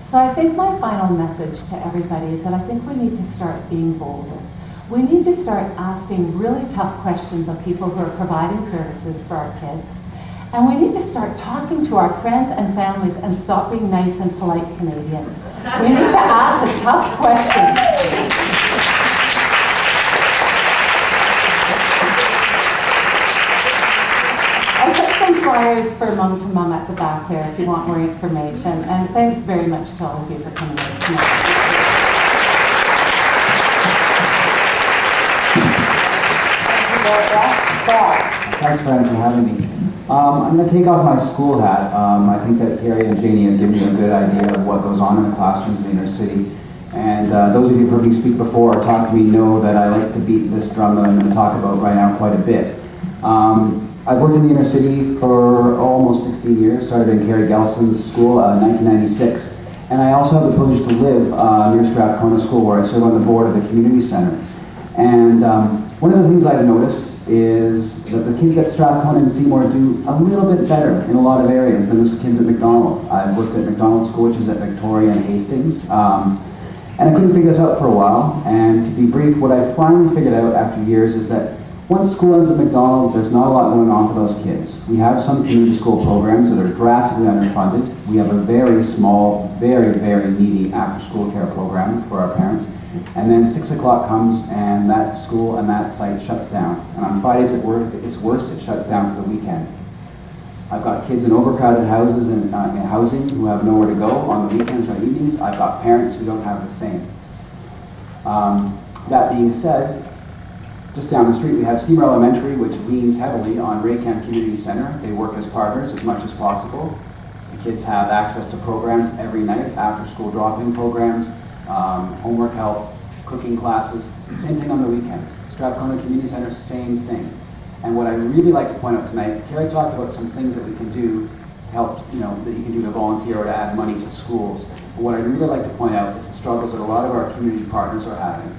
So I think my final message to everybody is that I think we need to start being bolder. We need to start asking really tough questions of people who are providing services for our kids. And we need to start talking to our friends and families and stop being nice and polite Canadians. We need to ask the tough questions. I put some flyers for Mom to Mom at the back there if you want more information. And thanks very much to all of you for coming in tonight. Thanks, Fran, for having me. I'm going to take off my school hat. I think that Carrie and Janie have given you a good idea of what goes on in the classrooms in the inner city. And those of you who've heard me speak before or talk to me know that I like to beat this drum that I'm going to talk about right now quite a bit. I've worked in the inner city for almost 16 years, started in Carrie Gelson's school in 1996. And I also have the privilege to live near Strathcona School, where I serve on the board of the community center. And one of the things I've noticed is that the kids at Strathcona and Seymour do a little bit better in a lot of areas than the kids at McDonald. I've worked at McDonald School, which is at Victoria and Hastings, and I couldn't figure this out for a while. And to be brief, what I finally figured out after years is that once school ends at McDonald, there's not a lot going on for those kids. We have some community school programs that are drastically underfunded. We have a very small, very, very needy after-school care program for our parents. And then 6 o'clock comes and that school and that site shuts down. And on Fridays at work, it's worse, it shuts down for the weekend. I've got kids in overcrowded houses and in housing who have nowhere to go on the weekends or evenings. I've got parents who don't have the same. That being said, just down the street we have Seymour Elementary, which leans heavily on Raycam Community Center. They work as partners as much as possible. The kids have access to programs every night, after-school drop-in programs, homework help, cooking classes, same thing on the weekends. Strathcona Community Center, same thing. And what I really like to point out tonight, Carrie talked about some things that we can do to help, that you can do to volunteer or to add money to schools. But what I'd really like to point out is the struggles that a lot of our community partners are having.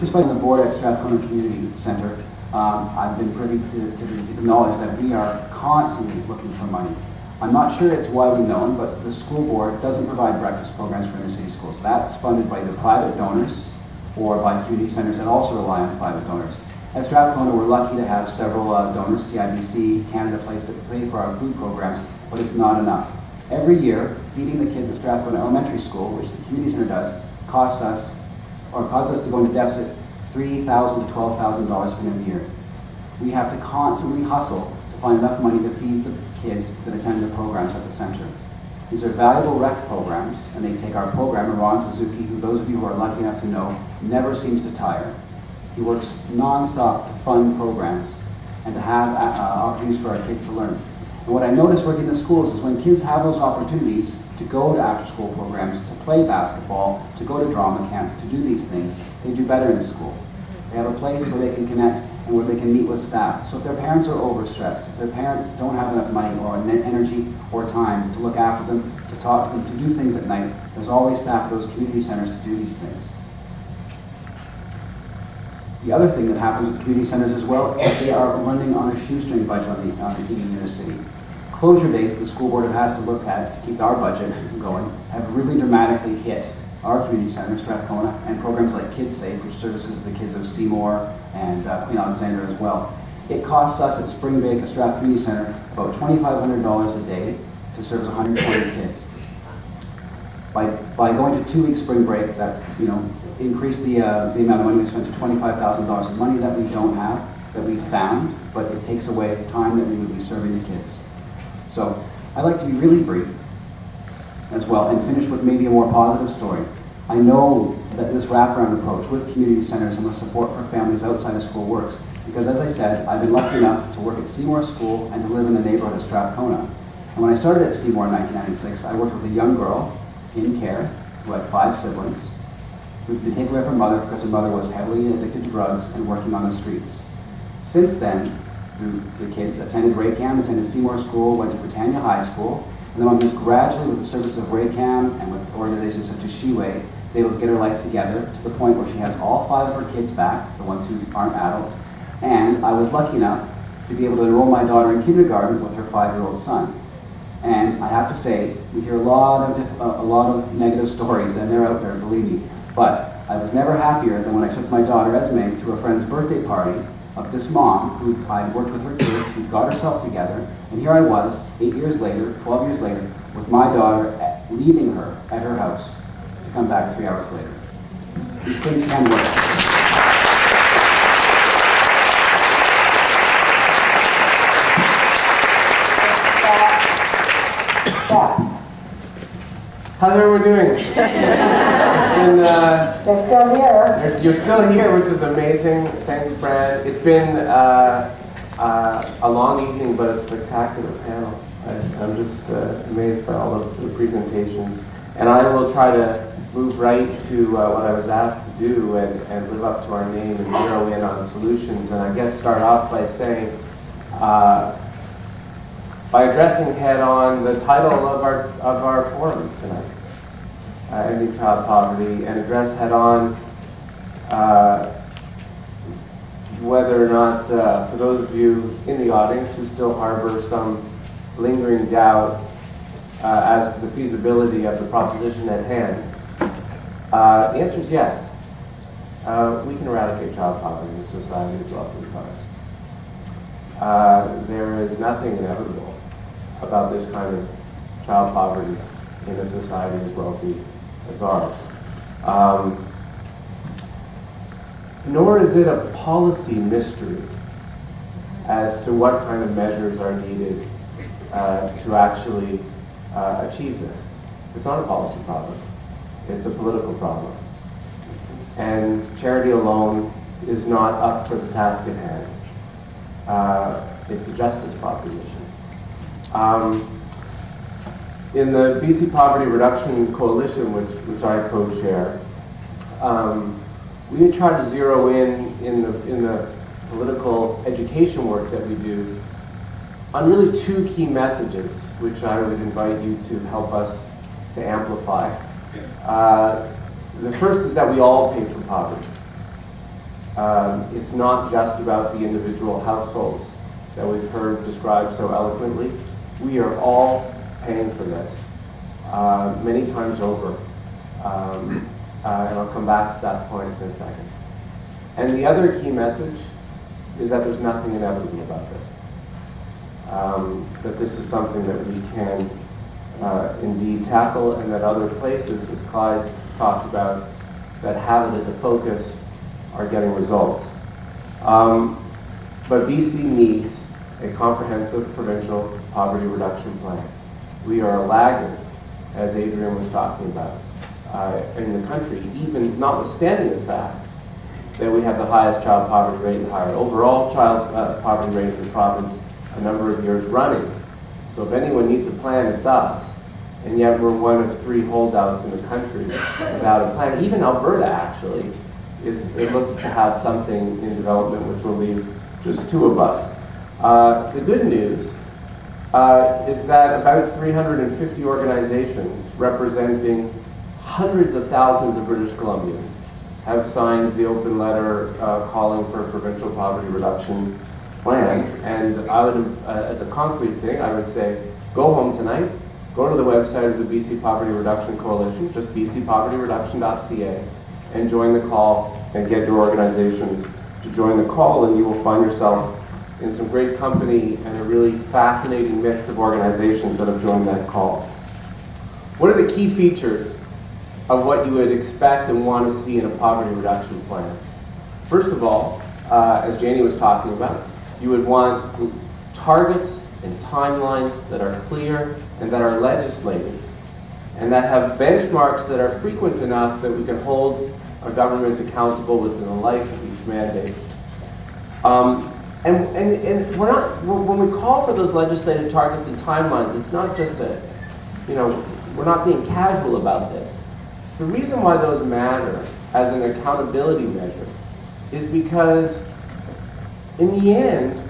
Just by the board at Strathcona Community Center, I've been privy to the knowledge that we are constantly looking for money. I'm not sure it's widely known, but the school board doesn't provide breakfast programs for inner city schools. That's funded by either private donors or by community centers that also rely on private donors. At Strathcona, we're lucky to have several donors, CIBC, Canada Place, that pay for our food programs, but it's not enough. Every year, feeding the kids at Strathcona Elementary School, which the community center does, causes us to go into deficit $3,000 to $12,000 for a year. We have to constantly hustle to find enough money to feed the kids that attend the programs at the center. These are valuable rec programs, and they take our programmer, Ron Suzuki, who those of you who are lucky enough to know, never seems to tire. He works non-stop to fund programs and to have opportunities for our kids to learn. And what I notice working in the schools is when kids have those opportunities to go to after-school programs, to play basketball, to go to drama camp, to do these things, they do better in school. They have a place where they can connect and where they can meet with staff. So if their parents are overstressed, if their parents don't have enough money or energy or time to look after them, to talk to them, to do things at night, there's always staff at those community centers to do these things. The other thing that happens with community centers as well is they are running on a shoestring budget on the heating in the city. Closure dates the school board has to look at to keep our budget going have really dramatically hit our community center, Strathcona, and programs like Kids Safe, which services the kids of Seymour and Queen Alexandra as well. It costs us at Spring Break at Strath Community Center about $2,500 a day to service 120 kids. By going to 2 weeks spring break, that increased the amount of money we spent to $25,000, money that we don't have, that we found, but it takes away time that we would be serving the kids. So I'd like to be really brief as well and finish with maybe a more positive story. I know that this wraparound approach with community centers and with support for families outside of school works because, as I said, I've been lucky enough to work at Seymour School and to live in the neighborhood of Strathcona. And when I started at Seymour in 1996, I worked with a young girl in care who had 5 siblings who'd been taken away from her mother because her mother was heavily addicted to drugs and working on the streets. Since then, the kids attended Raycam, attended Seymour School, went to Britannia High School, and then just gradually with the service of Raycam and with organizations such as Sheway, they will get her life together to the point where she has all 5 of her kids back, the ones who aren't adults. And I was lucky enough to be able to enroll my daughter in kindergarten with her 5-year-old son. And I have to say, we hear a lot of negative stories, and they're out there, believe me. But I was never happier than when I took my daughter Esme to a friend's birthday party of this mom who I'd worked with her kids, who got herself together, and here I was, 8 years later, 12 years later, with my daughter leaving her at her house to come back 3 hours later. These things can work. How's everyone doing? They're still here. You're still here, which is amazing. Thanks, Fran. It's been a long evening, but a spectacular panel. I'm just amazed by all of the presentations. And I will try to move right to what I was asked to do and live up to our name and zero in on solutions. And I guess start off by saying, by addressing head-on the title of our forum tonight, Ending Child Poverty, and address head-on whether or not, for those of you in the audience who still harbor some lingering doubt as to the feasibility of the proposition at hand, the answer is yes. We can eradicate child poverty in society as well as ours. There is nothing inevitable about this kind of child poverty in a society as wealthy as ours. Nor is it a policy mystery as to what kind of measures are needed to actually achieve this. It's not a policy problem. It's a political problem. And charity alone is not up for the task at hand. It's a justice proposition. In the BC Poverty Reduction Coalition, which I co-chair, we try to zero in the political education work that we do on really 2 key messages, which I would invite you to help us to amplify. The first is that we all pay for poverty. It's not just about the individual households that we've heard described so eloquently. We are all paying for this many times over. And I'll come back to that point in a second. And the other key message is that there's nothing inevitable about this. That this is something that we can indeed tackle, and that other places, as Clyde talked about, that have it as a focus are getting results. But BC needs a comprehensive provincial poverty reduction plan. We are a laggard, as Adrian was talking about, in the country, even notwithstanding the fact that we have the highest child poverty rate and higher overall child poverty rate in the province a number of years running. So if anyone needs a plan, it's us. And yet we're one of 3 holdouts in the country without a plan. Even Alberta, actually, it looks to have something in development, which will leave just 2 of us. The good news is that about 350 organizations representing hundreds of thousands of British Columbians have signed the open letter calling for a provincial poverty reduction plan. And I would, as a concrete thing, I would say, go home tonight, go to the website of the BC Poverty Reduction Coalition, just bcpovertyreduction.ca, and join the call and get your organizations to join the call, and you will find yourself in some great company and a really fascinating mix of organizations that have joined that call. What are the key features of what you would expect and want to see in a poverty reduction plan? First of all, as Janie was talking about, you would want targets and timelines that are clear and that are legislated, and that have benchmarks that are frequent enough that we can hold our government accountable within the life of each mandate. And we're not, when we call for those legislated targets and timelines, it's not just a, we're not being casual about this. The reason why those matter as an accountability measure is because in the end,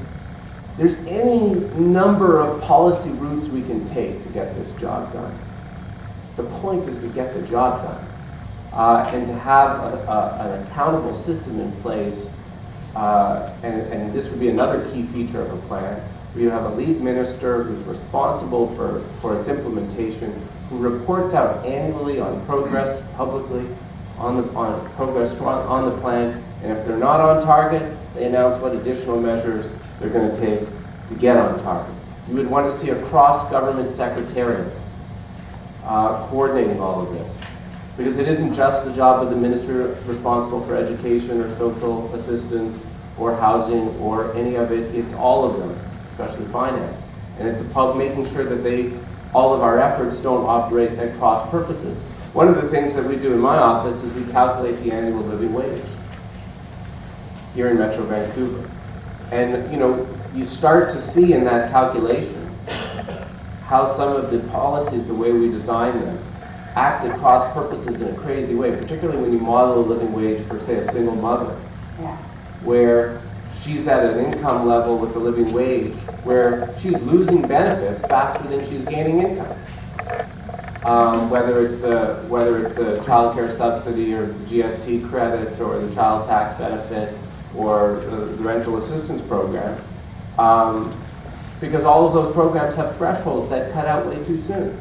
there's any number of policy routes we can take to get this job done. The point is to get the job done and to have an accountable system in place. And this would be another key feature of a plan, where you have a lead minister who's responsible for its implementation, who reports out annually on progress publicly, on progress on the plan, and if they're not on target, they announce what additional measures they're going to take to get on target. You would want to see a cross-government secretariat coordinating all of this, because it isn't just the job of the minister responsible for education or social assistance or housing or any of it. It's all of them, especially finance. And it's about making sure that all of our efforts don't operate at cross purposes. One of the things that we do in my office is we calculate the annual living wage here in Metro Vancouver. And you start to see in that calculation how some of the policies, the way we design them, act at cross purposes in a crazy way, particularly when you model a living wage for, say, a single mother, where she's at an income level with the living wage where she's losing benefits faster than she's gaining income. Whether it's the child care subsidy or the GST credit or the child tax benefit or the rental assistance program, because all of those programs have thresholds that cut out way too soon.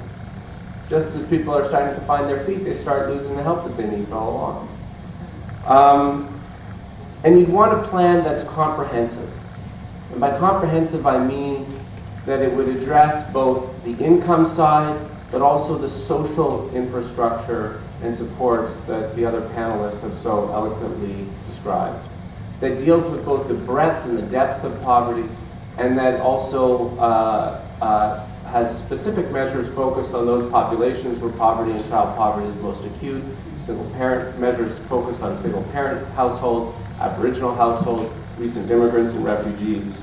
Just as people are starting to find their feet, they start losing the help that they need all along. And you'd want a plan that's comprehensive. And by comprehensive, I mean that it would address both the income side, but also the social infrastructure and supports that the other panelists have so eloquently described. That deals with both the breadth and the depth of poverty, and that also has specific measures focused on those populations where poverty and child poverty is most acute, single parent measures focused on single parent households, Aboriginal households, recent immigrants and refugees.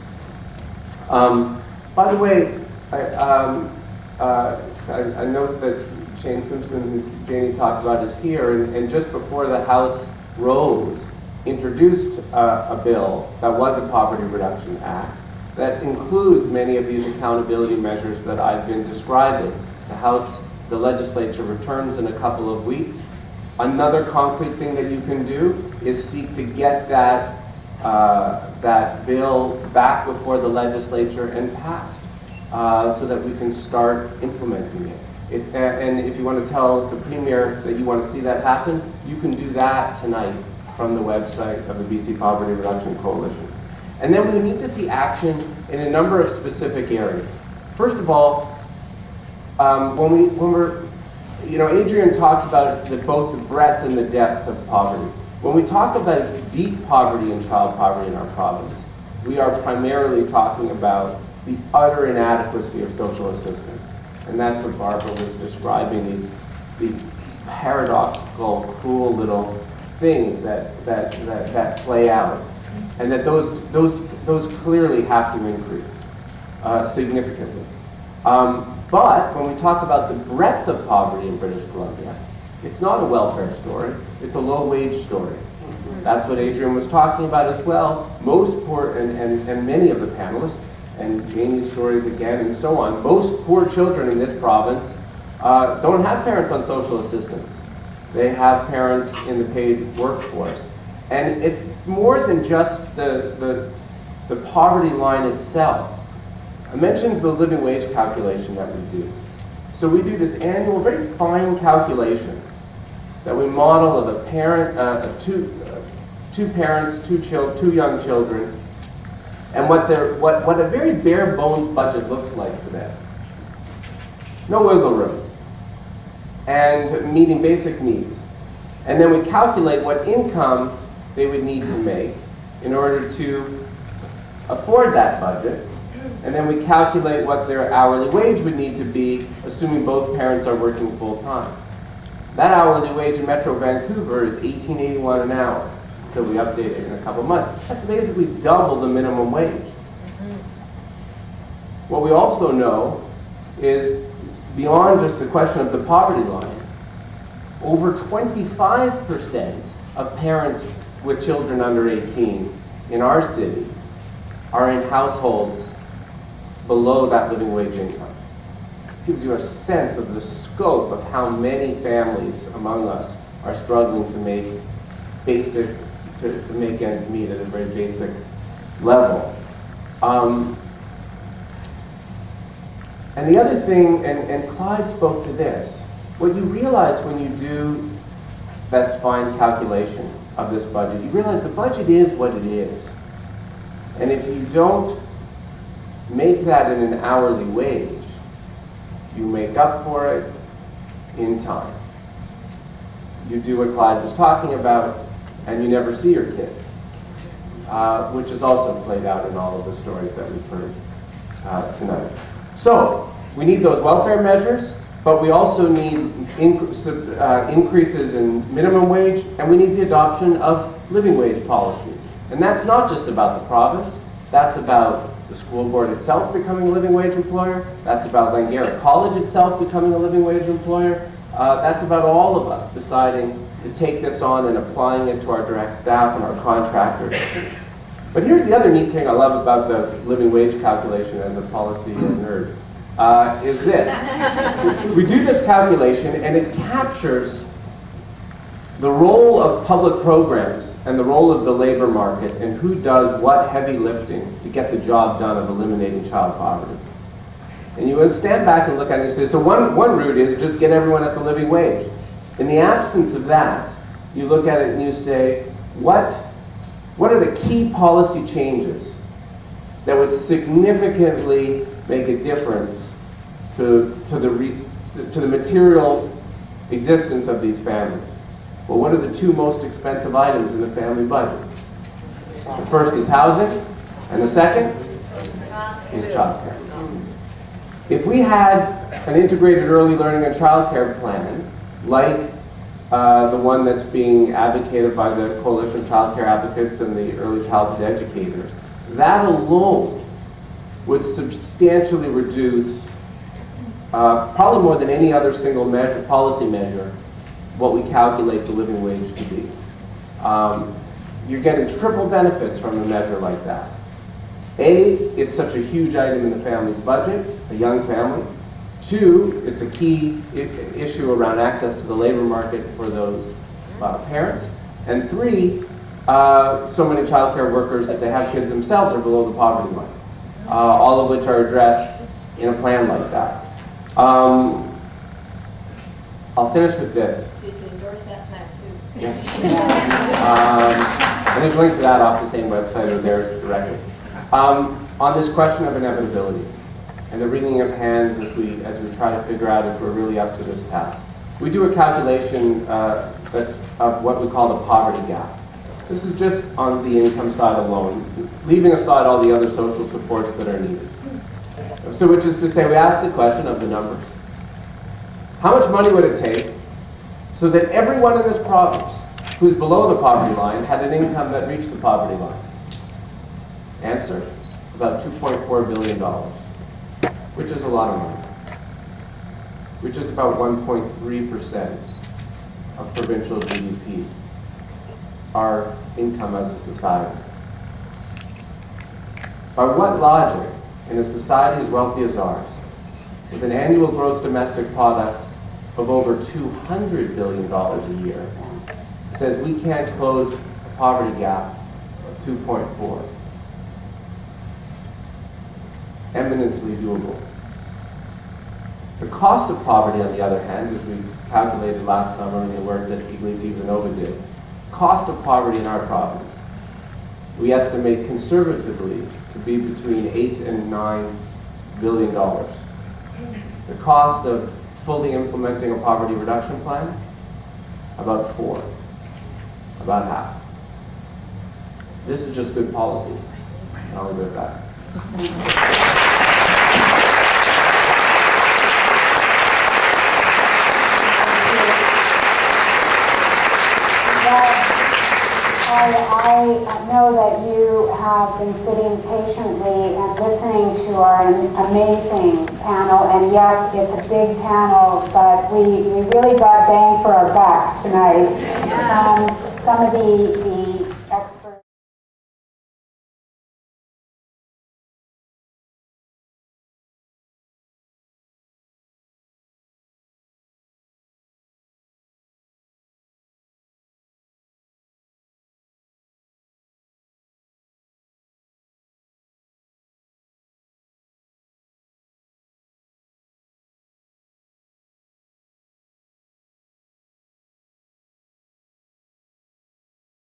By the way, I note that Shane Simpson, who Janie talked about, is here, and just before the House rose, introduced a bill that was a Poverty Reduction Act that includes many of these accountability measures that I've been describing. The legislature returns in a couple of weeks. Another concrete thing that you can do is seek to get that bill back before the legislature and passed, so that we can start implementing it. And if you want to tell the Premier that you want to see that happen, you can do that tonight from the website of the BC Poverty Reduction Coalition. And then we need to see action in a number of specific areas. First of all, Adrian talked about both the breadth and the depth of poverty. When we talk about deep poverty and child poverty in our province, we are primarily talking about the utter inadequacy of social assistance. And that's what Barbara was describing, these paradoxical, cruel little things that play out. And that those clearly have to increase significantly. But when we talk about the breadth of poverty in British Columbia, it's not a welfare story, it's a low-wage story. That's what Adrian was talking about as well. Most poor, and many of the panelists, and Janie's stories again, and so on, most poor children in this province don't have parents on social assistance. They have parents in the paid workforce. And it's more than just the poverty line itself. I mentioned the living wage calculation that we do. So we do this annual, very fine calculation that we model of a parent, two parents, two young children, and what a very bare bones budget looks like for them. No wiggle room, and meeting basic needs. And then we calculate what income they would need to make in order to afford that budget. And then we calculate what their hourly wage would need to be, assuming both parents are working full-time. That hourly wage in Metro Vancouver is $18.81 an hour, so we update it in a couple months. That's basically double the minimum wage. What we also know is, beyond just the question of the poverty line, over 25% of parents with children under 18 in our city are in households below that living wage income. It gives you a sense of the scope of how many families among us are struggling to make to make ends meet at a very basic level. And the other thing, and Clyde spoke to this, what you realize when you do this fine calculation of this budget, you realize the budget is what it is. And if you don't make that in an hourly wage, you make up for it in time. You do what Clyde was talking about, and you never see your kid, which is also played out in all of the stories that we've heard tonight. So, we need those welfare measures, but we also need increases in minimum wage, and we need the adoption of living wage policies. And that's not just about the province, that's about the school board itself becoming a living wage employer, that's about Langara College itself becoming a living wage employer, that's about all of us deciding to take this on and applying it to our direct staff and our contractors. But here's the other neat thing I love about the living wage calculation as a policy nerd, is this. We do this calculation and it captures the role of public programs and the role of the labor market and who does what heavy lifting to get the job done of eliminating child poverty. And you stand back and look at it and say, so one route is just get everyone at the living wage. In the absence of that, you look at it and you say, what are the key policy changes that would significantly make a difference to the material existence of these families? Well, what are the two most expensive items in the family budget? The first is housing, and the second is childcare. If we had an integrated early learning and childcare plan, like the one that's being advocated by the Coalition of Childcare Advocates and the Early Childhood Educators, that alone would substantially reduce, probably more than any other single policy measure, what we calculate the living wage to be. You're getting triple benefits from a measure like that. A, it's such a huge item in the family's budget, a young family. Two, it's a key issue around access to the labor market for those parents. And three, so many child care workers, if they have kids themselves, are below the poverty line. All of which are addressed in a plan like that. I'll finish with this. So you can endorse that plan too. Yes. And there's a link to that off the same website or theirs directly. On this question of inevitability and the wringing of hands as we try to figure out if we're really up to this task. We do a calculation that's of what we call the poverty gap. This is just on the income side alone, leaving aside all the other social supports that are needed. So which is to say, we ask the question of the numbers. How much money would it take so that everyone in this province who's below the poverty line had an income that reached the poverty line? Answer, about $2.4 billion, which is a lot of money, which is about 1.3% of provincial GDP, our income as a society. By what logic, in a society as wealthy as ours, with an annual gross domestic product of over $200 billion a year, says we can't close a poverty gap of 2.4? Eminently doable. The cost of poverty, on the other hand, as we calculated last summer in the work that Ivanova did, cost of poverty in our province, we estimate conservatively to be between $8 and $9 billion. The cost of fully implementing a poverty reduction plan, about 4, about half. This is just good policy. I'll leave it at that. I know that you have been sitting patiently and listening to our amazing panel, and yes, it's a big panel, but we really got bang for our buck tonight. Some of the